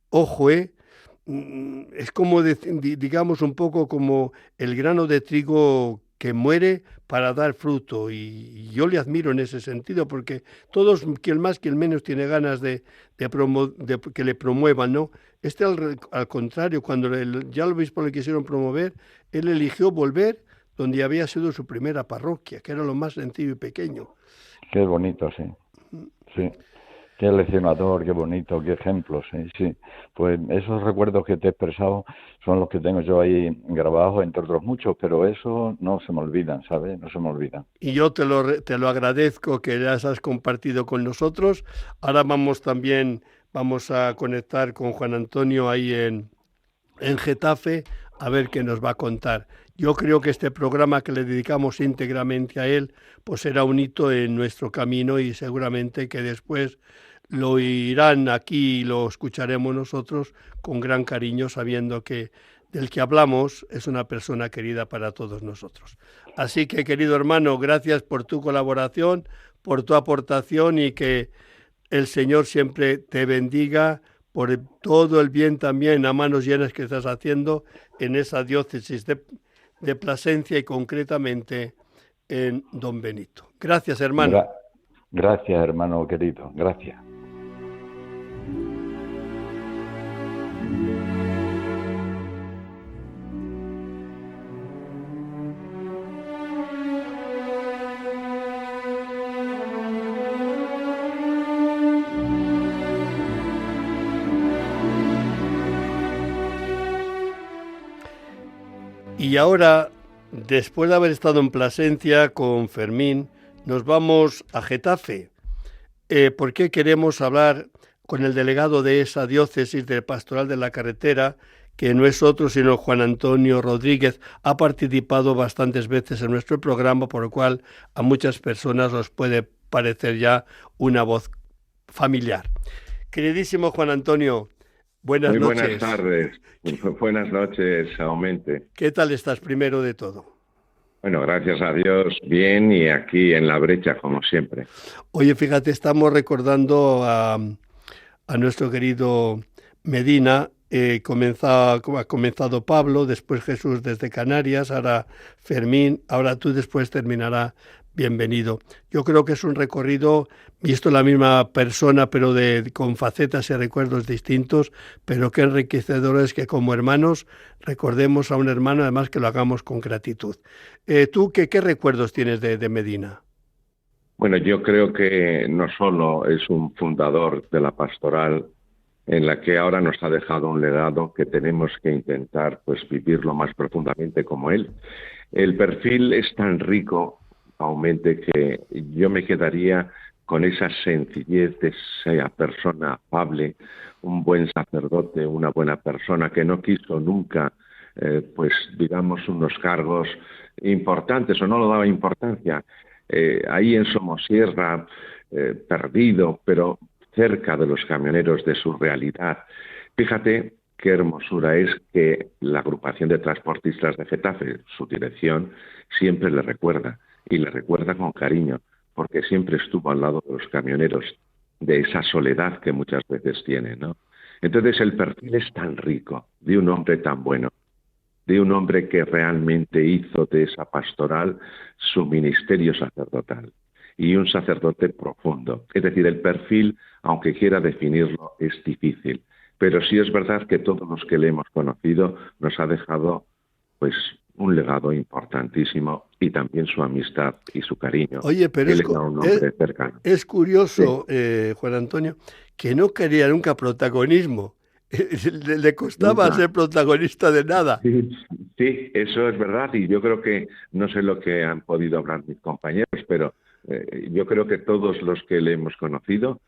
ojo, es como, digamos, un poco como el grano de trigo que muere para dar fruto y yo le admiro en ese sentido porque todos, quien más, quien menos tiene ganas de que le promuevan, ¿no? Este al contrario, cuando ya el obispo le quisieron promover, él eligió volver donde había sido su primera parroquia, que era lo más sencillo y pequeño. qué bonito, sí, sí. Qué leccionador, qué bonito, qué ejemplo, sí, sí. Pues esos recuerdos que te he expresado son los que tengo yo ahí grabados, entre otros muchos, pero eso no se me olvidan, ¿sabes? No se me olvidan. Y yo te lo agradezco que las has compartido con nosotros. Ahora vamos a conectar con Juan Antonio ahí en Getafe a ver qué nos va a contar. Yo creo que este programa que le dedicamos íntegramente a él, pues será un hito en nuestro camino y seguramente que después lo oirán aquí y lo escucharemos nosotros con gran cariño, sabiendo que del que hablamos es una persona querida para todos nosotros. Así que, querido hermano, gracias por tu colaboración, por tu aportación y que el Señor siempre te bendiga por todo el bien también a manos llenas que estás haciendo en esa diócesis de Plasencia y concretamente en Don Benito. Gracias, hermano. Gra- Gracias, hermano querido, gracias. Y ahora, después de haber estado en Plasencia con Fermín, nos vamos a Getafe, porque queremos hablar con el delegado de esa diócesis de Pastoral de la Carretera, que no es otro sino Juan Antonio Rodríguez. Ha participado bastantes veces en nuestro programa, por lo cual a muchas personas os puede parecer ya una voz familiar. Queridísimo Juan Antonio, buenas noches. Buenas tardes, buenas noches, Aumente. ¿Qué tal estás primero de todo? Bueno, gracias a Dios, bien, y aquí en la brecha, como siempre. Oye, fíjate, estamos recordando a nuestro querido Medina. Ha comenzado Pablo, después Jesús desde Canarias, ahora Fermín, ahora tú después terminará. Bienvenido. Yo creo que es un recorrido, visto la misma persona, pero con facetas y recuerdos distintos, pero qué enriquecedor es que como hermanos recordemos a un hermano, además que lo hagamos con gratitud. ¿Tú qué recuerdos tienes de Medina? Bueno, yo creo que no solo es un fundador de la pastoral, en la que ahora nos ha dejado un legado que tenemos que intentar pues vivirlo más profundamente como él. El perfil es tan rico, Aumente, que yo me quedaría con esa sencillez de esa persona afable, un buen sacerdote, una buena persona que no quiso nunca, pues digamos, unos cargos importantes o no lo daba importancia. Ahí en Somosierra, perdido, pero cerca de los camioneros, de su realidad. Fíjate qué hermosura es que la agrupación de transportistas de Getafe, su dirección, siempre le recuerda. Y le recuerda con cariño, porque siempre estuvo al lado de los camioneros, de esa soledad que muchas veces tienen, ¿no? Entonces el perfil es tan rico, de un hombre tan bueno, de un hombre que realmente hizo de esa pastoral su ministerio sacerdotal, y un sacerdote profundo. Es decir, el perfil, aunque quiera definirlo, es difícil, pero sí es verdad que todos los que le hemos conocido nos ha dejado, pues, un legado importantísimo, y también su amistad y su cariño. Oye, pero es curioso, sí. Juan Antonio, que no quería nunca protagonismo. Le costaba ser protagonista de nada. Sí, eso es verdad, y yo creo que, no sé lo que han podido hablar mis compañeros, pero yo creo que todos los que le hemos conocido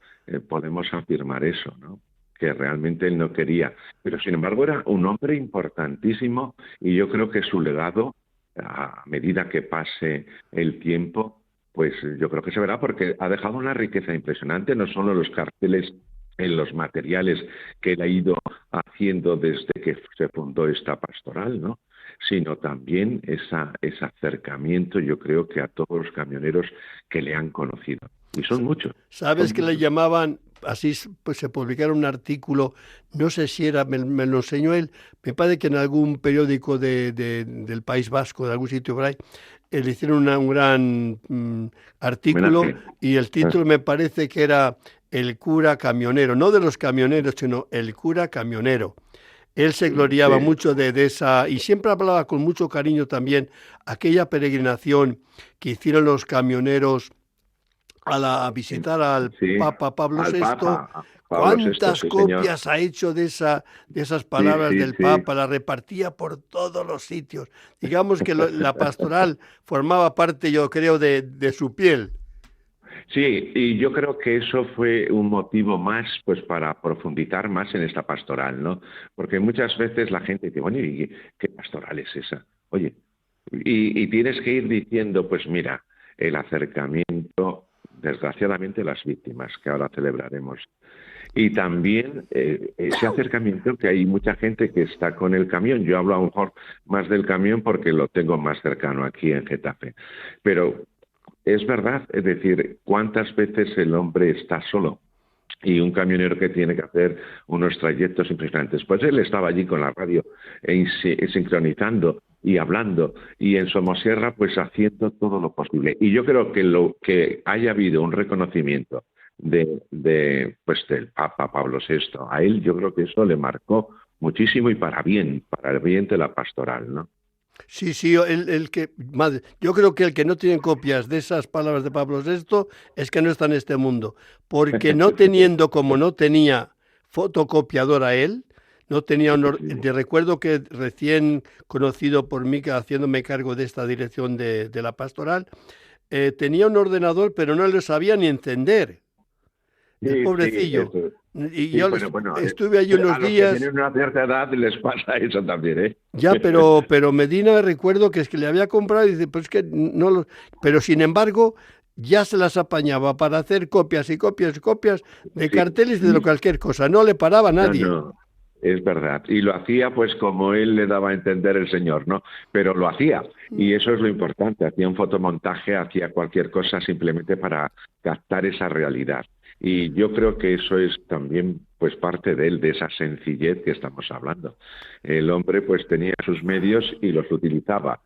podemos afirmar eso, ¿no? Que realmente él no quería, pero sin embargo era un hombre importantísimo, y yo creo que su legado, a medida que pase el tiempo, pues yo creo que se verá, porque ha dejado una riqueza impresionante, no solo los carteles en los materiales que él ha ido haciendo desde que se fundó esta pastoral, ¿no? Sino también ese acercamiento, yo creo que a todos los camioneros que le han conocido, y son muchos. ¿Sabes que le llamaban? Así pues, se publicaron un artículo, no sé si era, me lo enseñó él, me parece que en algún periódico del País Vasco, de algún sitio por ahí, le hicieron un gran artículo, y el título me parece que era El cura camionero, no de los camioneros, sino El cura camionero. Él se gloriaba mucho de esa, y siempre hablaba con mucho cariño también aquella peregrinación que hicieron los camioneros a visitar al Papa Pablo VI. ¿Cuántas copias ha hecho de esas palabras del Papa? La repartía por todos los sitios. Digamos que la pastoral formaba parte, yo creo, de su piel. Sí, y yo creo que eso fue un motivo más, pues, para profundizar más en esta pastoral, ¿no? Porque muchas veces la gente dice, bueno, ¿y qué pastoral es esa? Oye, y tienes que ir diciendo, pues mira, el acercamiento, desgraciadamente, las víctimas, que ahora celebraremos. Y también ese acercamiento, que hay mucha gente que está con el camión. Yo hablo a lo mejor más del camión porque lo tengo más cercano aquí en Getafe. Pero es verdad, es decir, ¿cuántas veces el hombre está solo? Y un camionero que tiene que hacer unos trayectos impresionantes. Pues él estaba allí con la radio sincronizando y hablando, y en Somosierra pues haciendo todo lo posible. Y yo creo que lo que haya habido un reconocimiento del Papa Pablo VI a él, yo creo que eso le marcó muchísimo, y para el bien de la pastoral, ¿no? Sí, yo creo que el que no tiene copias de esas palabras de Pablo VI es que no está en este mundo, porque no teniendo, como no tenía fotocopiadora él, no tenía un Sí. te recuerdo que recién conocido por mí, que haciéndome cargo de esta dirección de la pastoral, tenía un ordenador, pero no lo sabía ni encender, el Sí, sí, pobrecillo. eso. Y Sí, yo bueno, estuve allí a unos los que días. tienen una cierta edad les pasa eso también, ¿eh? Ya, pero Medina recuerdo que es que le había comprado y dice, pues es que no lo... Pero sin embargo, ya se las apañaba para hacer copias y copias y copias de Sí, carteles y de sí. cualquier cosa. No le paraba a No, nadie. no, es verdad. Y lo hacía pues como él le daba a entender el señor, ¿no? Pero lo hacía. Y eso es lo importante. Hacía un fotomontaje, hacía cualquier cosa simplemente para captar esa realidad. Y yo creo que eso es también pues parte de él, de esa sencillez que estamos hablando. El hombre pues tenía sus medios y los utilizaba.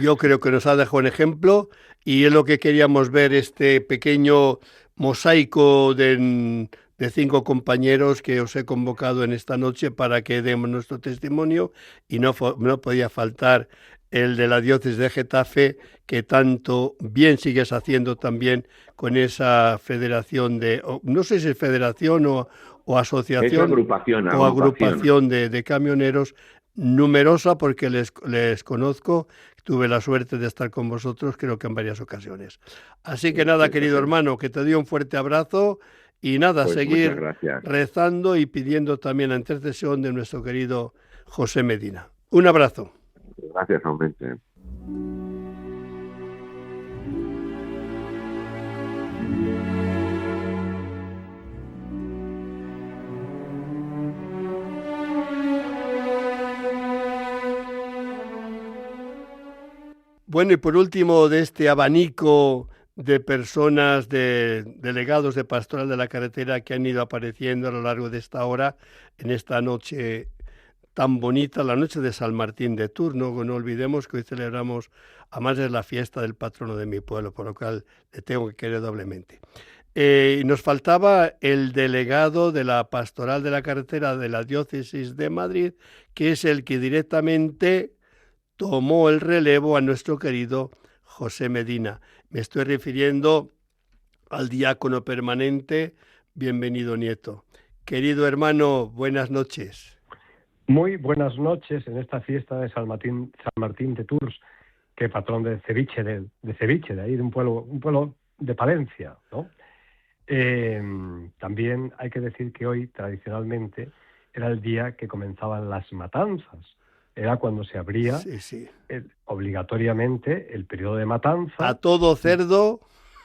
Yo creo que nos ha dejado un ejemplo y es lo que queríamos ver, este pequeño mosaico de 5 compañeros que os he convocado en esta noche para que demos nuestro testimonio, y no podía faltar el de la diócesis de Getafe, que tanto bien sigues haciendo también con esa federación no sé si es federación o Es asociación agrupación, o agrupación. agrupación de camioneros, numerosa, porque les conozco, tuve la suerte de estar con vosotros creo que en varias ocasiones. Así que nada, querido hermano, que te doy un fuerte abrazo y nada, Pues muchas seguir gracias. rezando y pidiendo también la intercesión de nuestro querido José Medina. Un abrazo. Gracias, Aumente. Bueno, y por último, de este abanico de personas, de delegados de Pastoral de la Carretera que han ido apareciendo a lo largo de esta hora, en esta noche tan bonita, la noche de San Martín de Tours. No olvidemos que hoy celebramos, además es la fiesta del patrono de mi pueblo, por lo cual le tengo que querer doblemente. Y nos faltaba el delegado de la Pastoral de la Carretera de la Diócesis de Madrid, que es el que directamente tomó el relevo a nuestro querido José Medina. Me estoy refiriendo al diácono permanente. Bienvenido, nieto. Querido hermano, buenas noches. Muy buenas noches en esta fiesta de San Martín de Tours, que patrón de ceviche, de ahí de un pueblo de Palencia, ¿no? También hay que decir que hoy, tradicionalmente, era el día que comenzaban las matanzas. Era cuando se abría obligatoriamente el periodo de matanza. A todo cerdo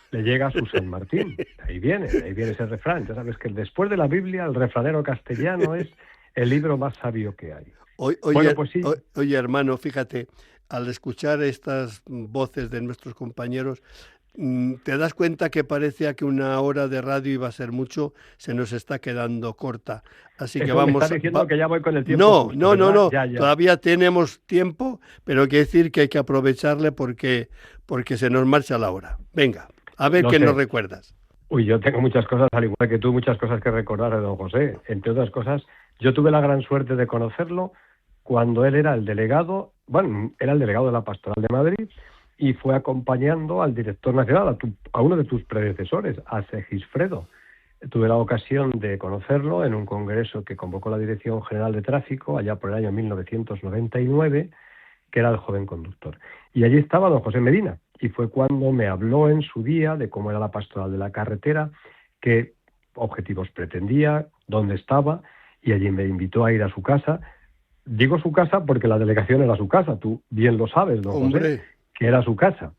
le llega su San Martín. De ahí viene ese refrán. Ya sabes que después de la Biblia, el refranero castellano es el libro más sabio que hay. Oye, bueno, pues sí. Oye, hermano, fíjate, al escuchar estas voces de nuestros compañeros, te das cuenta que parecía que una hora de radio iba a ser mucho, se nos está quedando corta. Así que vamos. ¿Me estás diciendo que ya voy con el tiempo? No. Ya. Todavía tenemos tiempo, pero hay que decir que hay que aprovecharle porque se nos marcha la hora. Venga, a ver qué nos recuerdas. Uy, yo tengo muchas cosas, al igual que tú, muchas cosas que recordar de don José. Entre otras cosas, yo tuve la gran suerte de conocerlo cuando él era el delegado, era el delegado de la Pastoral de Madrid, y fue acompañando al director nacional, a uno de tus predecesores, a Segisfredo. Tuve la ocasión de conocerlo en un congreso que convocó la Dirección General de Tráfico allá por el año 1999, que era el joven conductor. Y allí estaba don José Medina, y fue cuando me habló en su día de cómo era la Pastoral de la Carretera, qué objetivos pretendía, dónde estaba, y allí me invitó a ir a su casa. Digo su casa porque la delegación era su casa, tú bien lo sabes, don José, que era su casa.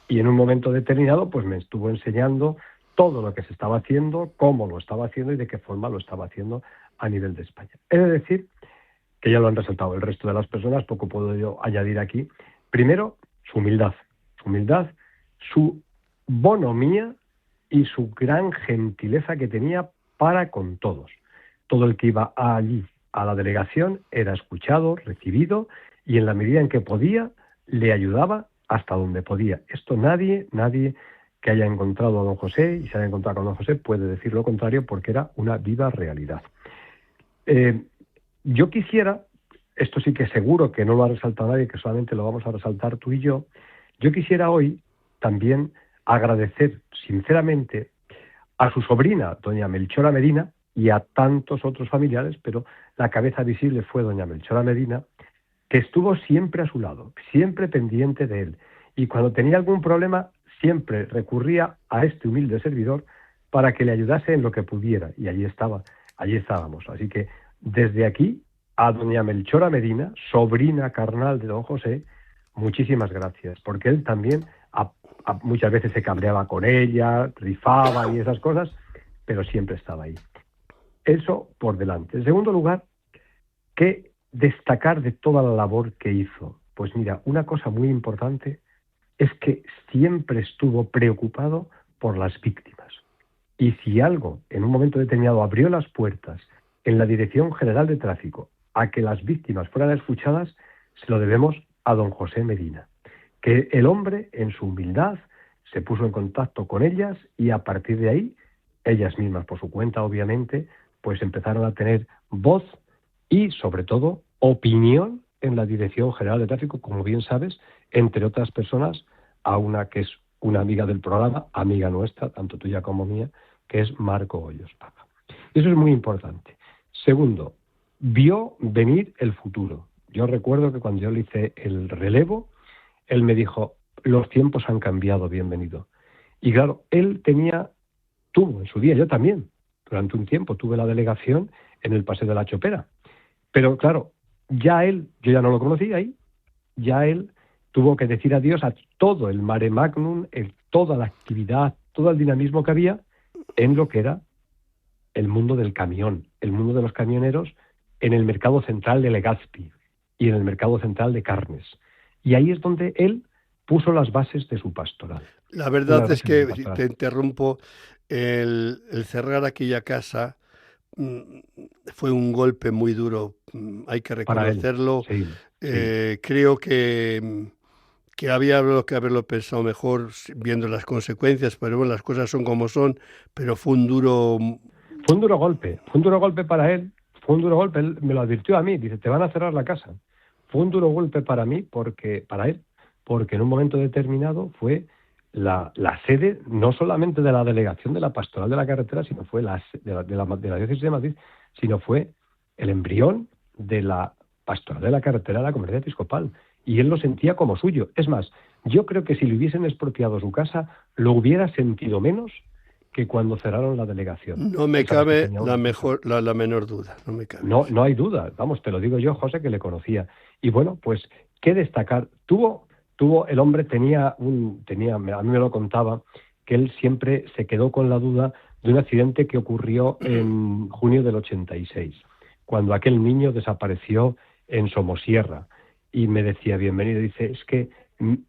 Y en un momento determinado pues me estuvo enseñando todo lo que se estaba haciendo, cómo lo estaba haciendo y de qué forma lo estaba haciendo a nivel de España. He de decir que ya lo han resaltado el resto de las personas, poco puedo yo añadir aquí. Primero, su humildad, su bonomía y su gran gentileza que tenía para con todos. Todo el que iba allí a la delegación era escuchado, recibido, y en la medida en que podía, le ayudaba hasta donde podía. Esto nadie que haya encontrado a don José y se haya encontrado con don José puede decir lo contrario, porque era una viva realidad. Yo quisiera, esto sí que seguro que no lo ha resaltado nadie, que solamente lo vamos a resaltar tú y yo quisiera hoy también agradecer sinceramente a su sobrina, doña Melchora Medina, y a tantos otros familiares, pero la cabeza visible fue doña Melchora Medina, que estuvo siempre a su lado, siempre pendiente de él. Y cuando tenía algún problema, siempre recurría a este humilde servidor para que le ayudase en lo que pudiera. Y allí estábamos. Así que desde aquí, a doña Melchora Medina, sobrina carnal de don José, muchísimas gracias, porque él también muchas veces se cabreaba con ella, rifaba y esas cosas, pero siempre estaba ahí. Eso por delante. En segundo lugar, ¿qué destacar de toda la labor que hizo? Pues mira, una cosa muy importante es que siempre estuvo preocupado por las víctimas. Y si algo, en un momento determinado, abrió las puertas en la Dirección General de Tráfico a que las víctimas fueran escuchadas, se lo debemos a don José Medina, que el hombre, en su humildad, se puso en contacto con ellas y a partir de ahí, ellas mismas por su cuenta, obviamente, pues empezaron a tener voz y, sobre todo, opinión en la Dirección General de Tráfico, como bien sabes, entre otras personas, a una que es una amiga del programa, amiga nuestra, tanto tuya como mía, que es Marco Hoyos Paja. Eso es muy importante. Segundo, vio venir el futuro. Yo recuerdo que cuando yo le hice el relevo, él me dijo, los tiempos han cambiado, bienvenido. Y claro, él tuvo en su día, yo también, durante un tiempo tuve la delegación en el Paseo de la Chopera. Pero claro, yo ya no lo conocí ahí, ya él tuvo que decir adiós a todo el mare magnum, toda la actividad, todo el dinamismo que había en lo que era el mundo del camión, el mundo de los camioneros en el mercado central de Legazpi y en el mercado central de Carnes. Y ahí es donde él puso las bases de su pastoral. La verdad es que, si te interrumpo, el cerrar aquella casa fue un golpe muy duro, hay que reconocerlo. Sí. Creo que había que haberlo pensado mejor viendo las consecuencias, pero bueno, las cosas son como son, pero fue un duro golpe para él, él me lo advirtió a mí, dice, te van a cerrar la casa. Fue un duro golpe para mí, para él, porque en un momento determinado fue la sede no solamente de la delegación de la Pastoral de la Carretera, sino fue de la diócesis de Madrid, sino fue el embrión de la Pastoral de la Carretera de la Conferencia Episcopal. Y él lo sentía como suyo. Es más, yo creo que si le hubiesen expropiado su casa, lo hubiera sentido menos que cuando cerraron la delegación. No me cabe la menor duda. No me cabe. No hay duda. Vamos, te lo digo yo, José, que le conocía. Y bueno, pues, ¿qué destacar? El hombre a mí me lo contaba, que él siempre se quedó con la duda de un accidente que ocurrió en junio del 86, cuando aquel niño desapareció en Somosierra. Y me decía, bienvenido, dice, es que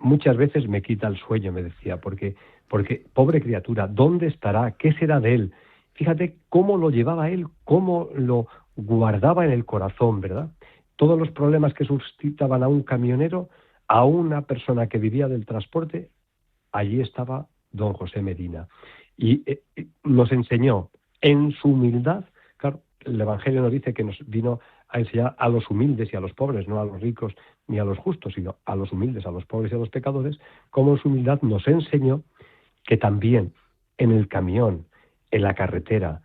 muchas veces me quita el sueño, me decía, porque pobre criatura, ¿dónde estará? ¿Qué será de él? Fíjate cómo lo llevaba él, cómo lo guardaba en el corazón, ¿verdad? Todos los problemas que suscitaban a un camionero, a una persona que vivía del transporte, allí estaba don José Medina. Y nos enseñó en su humildad, claro, el Evangelio nos dice que nos vino a enseñar a los humildes y a los pobres, no a los ricos ni a los justos, sino a los humildes, a los pobres y a los pecadores, como en su humildad nos enseñó que también en el camión, en la carretera,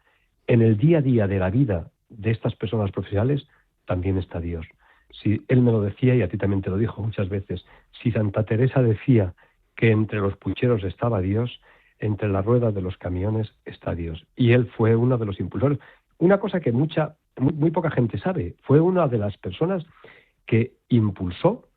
en el día a día de la vida de estas personas profesionales, también está Dios. Si él me lo decía, y a ti también te lo dijo muchas veces, si Santa Teresa decía que entre los pucheros estaba Dios, entre las ruedas de los camiones está Dios. Y él fue uno de los impulsores. Una cosa que muy poca gente sabe, fue una de las personas que impulsó,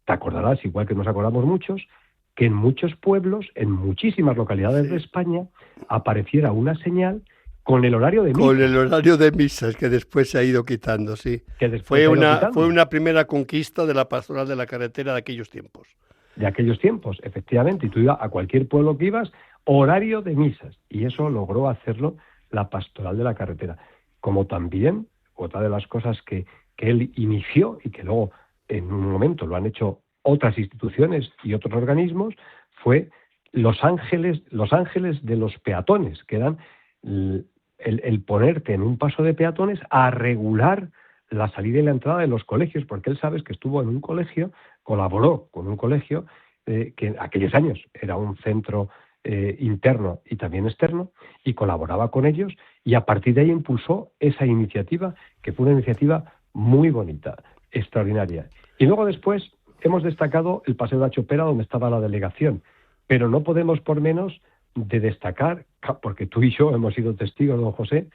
te acordarás, igual que nos acordamos muchos, que en muchos pueblos, en muchísimas localidades de España, apareciera una señal con el horario de misas. Con el horario de misas, que después se ha ido quitando, sí. Fue una primera conquista de la Pastoral de la Carretera de aquellos tiempos. De aquellos tiempos, efectivamente. Y tú ibas a cualquier pueblo que ibas, horario de misas. Y eso logró hacerlo la Pastoral de la Carretera. Como también, otra de las cosas que él inició y que luego en un momento lo han hecho otras instituciones y otros organismos, fue los ángeles de los peatones, que eran el ponerte en un paso de peatones a regular la salida y la entrada de los colegios, porque él sabes que estuvo en un colegio, colaboró con un colegio que en aquellos años era un centro interno y también externo, y colaboraba con ellos, y a partir de ahí impulsó esa iniciativa, que fue una iniciativa muy bonita, extraordinaria. Y luego después hemos destacado el Paseo de la Chopera, donde estaba la delegación, pero no podemos por menos de destacar, porque tú y yo hemos sido testigos, don José,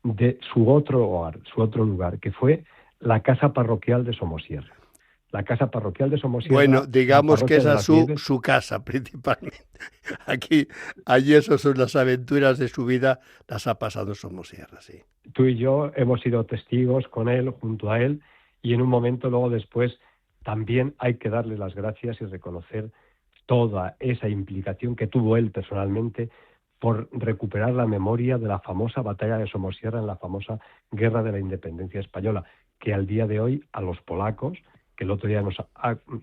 de su otro hogar, su otro lugar, que fue la Casa Parroquial de Somosierra. La Casa Parroquial de Somosierra. Bueno, digamos que esa es su casa principalmente. Allí esas son las aventuras de su vida, las ha pasado en Somosierra, sí. Tú y yo hemos sido testigos con él, junto a él, y en un momento luego después también hay que darle las gracias y reconocer toda esa implicación que tuvo él personalmente por recuperar la memoria de la famosa batalla de Somosierra en la famosa Guerra de la Independencia Española, que al día de hoy a los polacos, que el otro día nos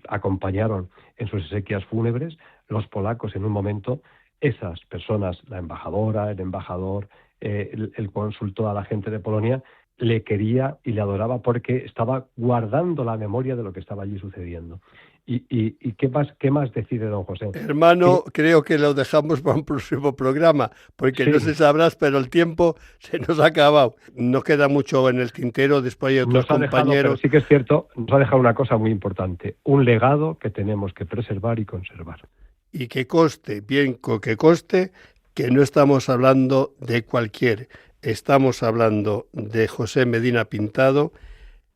acompañaron en sus exequias fúnebres, los polacos en un momento, esas personas, la embajadora, el embajador, el cónsul, toda la gente de Polonia, le quería y le adoraba porque estaba guardando la memoria de lo que estaba allí sucediendo. ¿Y qué más decide don José? Hermano, creo que lo dejamos para un próximo programa, porque sí. No sé si sabrás, pero el tiempo se nos ha acabado. No queda mucho en el tintero, después hay otros compañeros. Pero sí que es cierto, nos ha dejado una cosa muy importante, un legado que tenemos que preservar y conservar. Y que conste, que no estamos hablando de cualquier, estamos hablando de José Medina Pintado,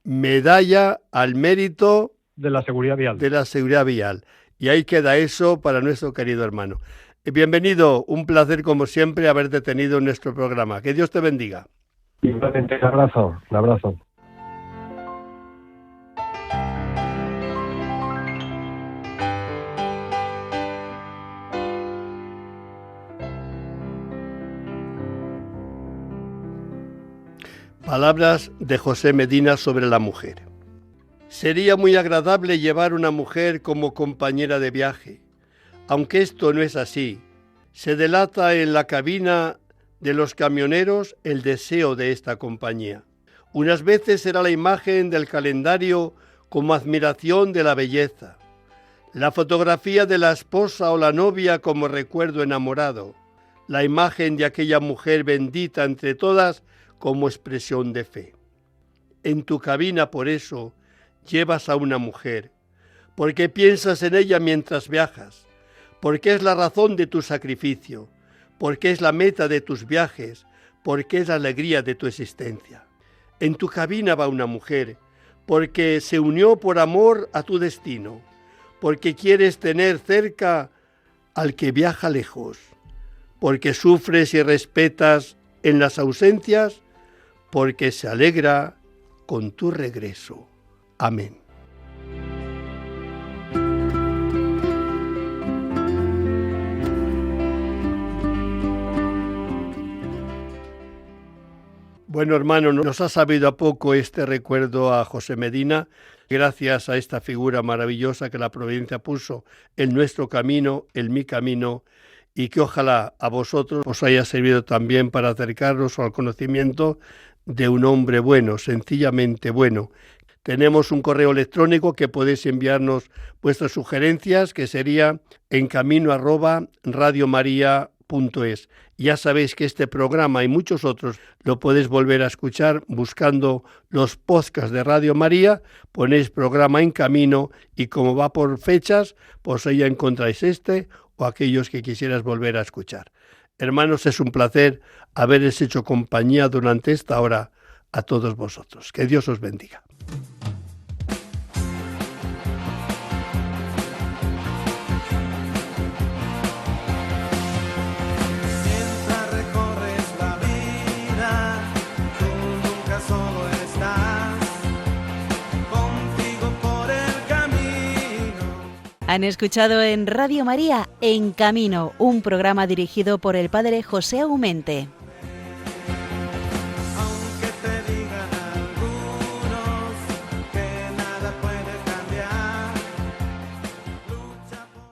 medalla al mérito de la seguridad vial. De la seguridad vial. Y ahí queda eso para nuestro querido hermano. Bienvenido, un placer como siempre haberte tenido en nuestro programa. Que Dios te bendiga. Igualmente, un abrazo. Palabras de José Medina sobre la mujer. Sería muy agradable llevar una mujer como compañera de viaje, aunque esto no es así. Se delata en la cabina de los camioneros el deseo de esta compañía. Unas veces será la imagen del calendario como admiración de la belleza, la fotografía de la esposa o la novia como recuerdo enamorado, la imagen de aquella mujer bendita entre todas como expresión de fe. En tu cabina, por eso, llevas a una mujer, porque piensas en ella mientras viajas, porque es la razón de tu sacrificio, porque es la meta de tus viajes, porque es la alegría de tu existencia. En tu cabina va una mujer, porque se unió por amor a tu destino, porque quieres tener cerca al que viaja lejos, porque sufres y respetas en las ausencias, porque se alegra con tu regreso. Amén. Bueno, hermano, nos ha sabido a poco este recuerdo a José Medina, gracias a esta figura maravillosa que la providencia puso en nuestro camino, en mi camino, y que ojalá a vosotros os haya servido también para acercaros al conocimiento de un hombre bueno, sencillamente bueno. Tenemos un correo electrónico que podéis enviarnos vuestras sugerencias, que sería encamino@radiomaria.es. Ya sabéis que este programa y muchos otros lo podéis volver a escuchar buscando los podcasts de Radio María, ponéis programa En Camino y como va por fechas, pues ahí encontráis este o aquellos que quisieras volver a escuchar. Hermanos, es un placer haberos hecho compañía durante esta hora a todos vosotros. Que Dios os bendiga. Han escuchado en Radio María En Camino, un programa dirigido por el padre José Aumente.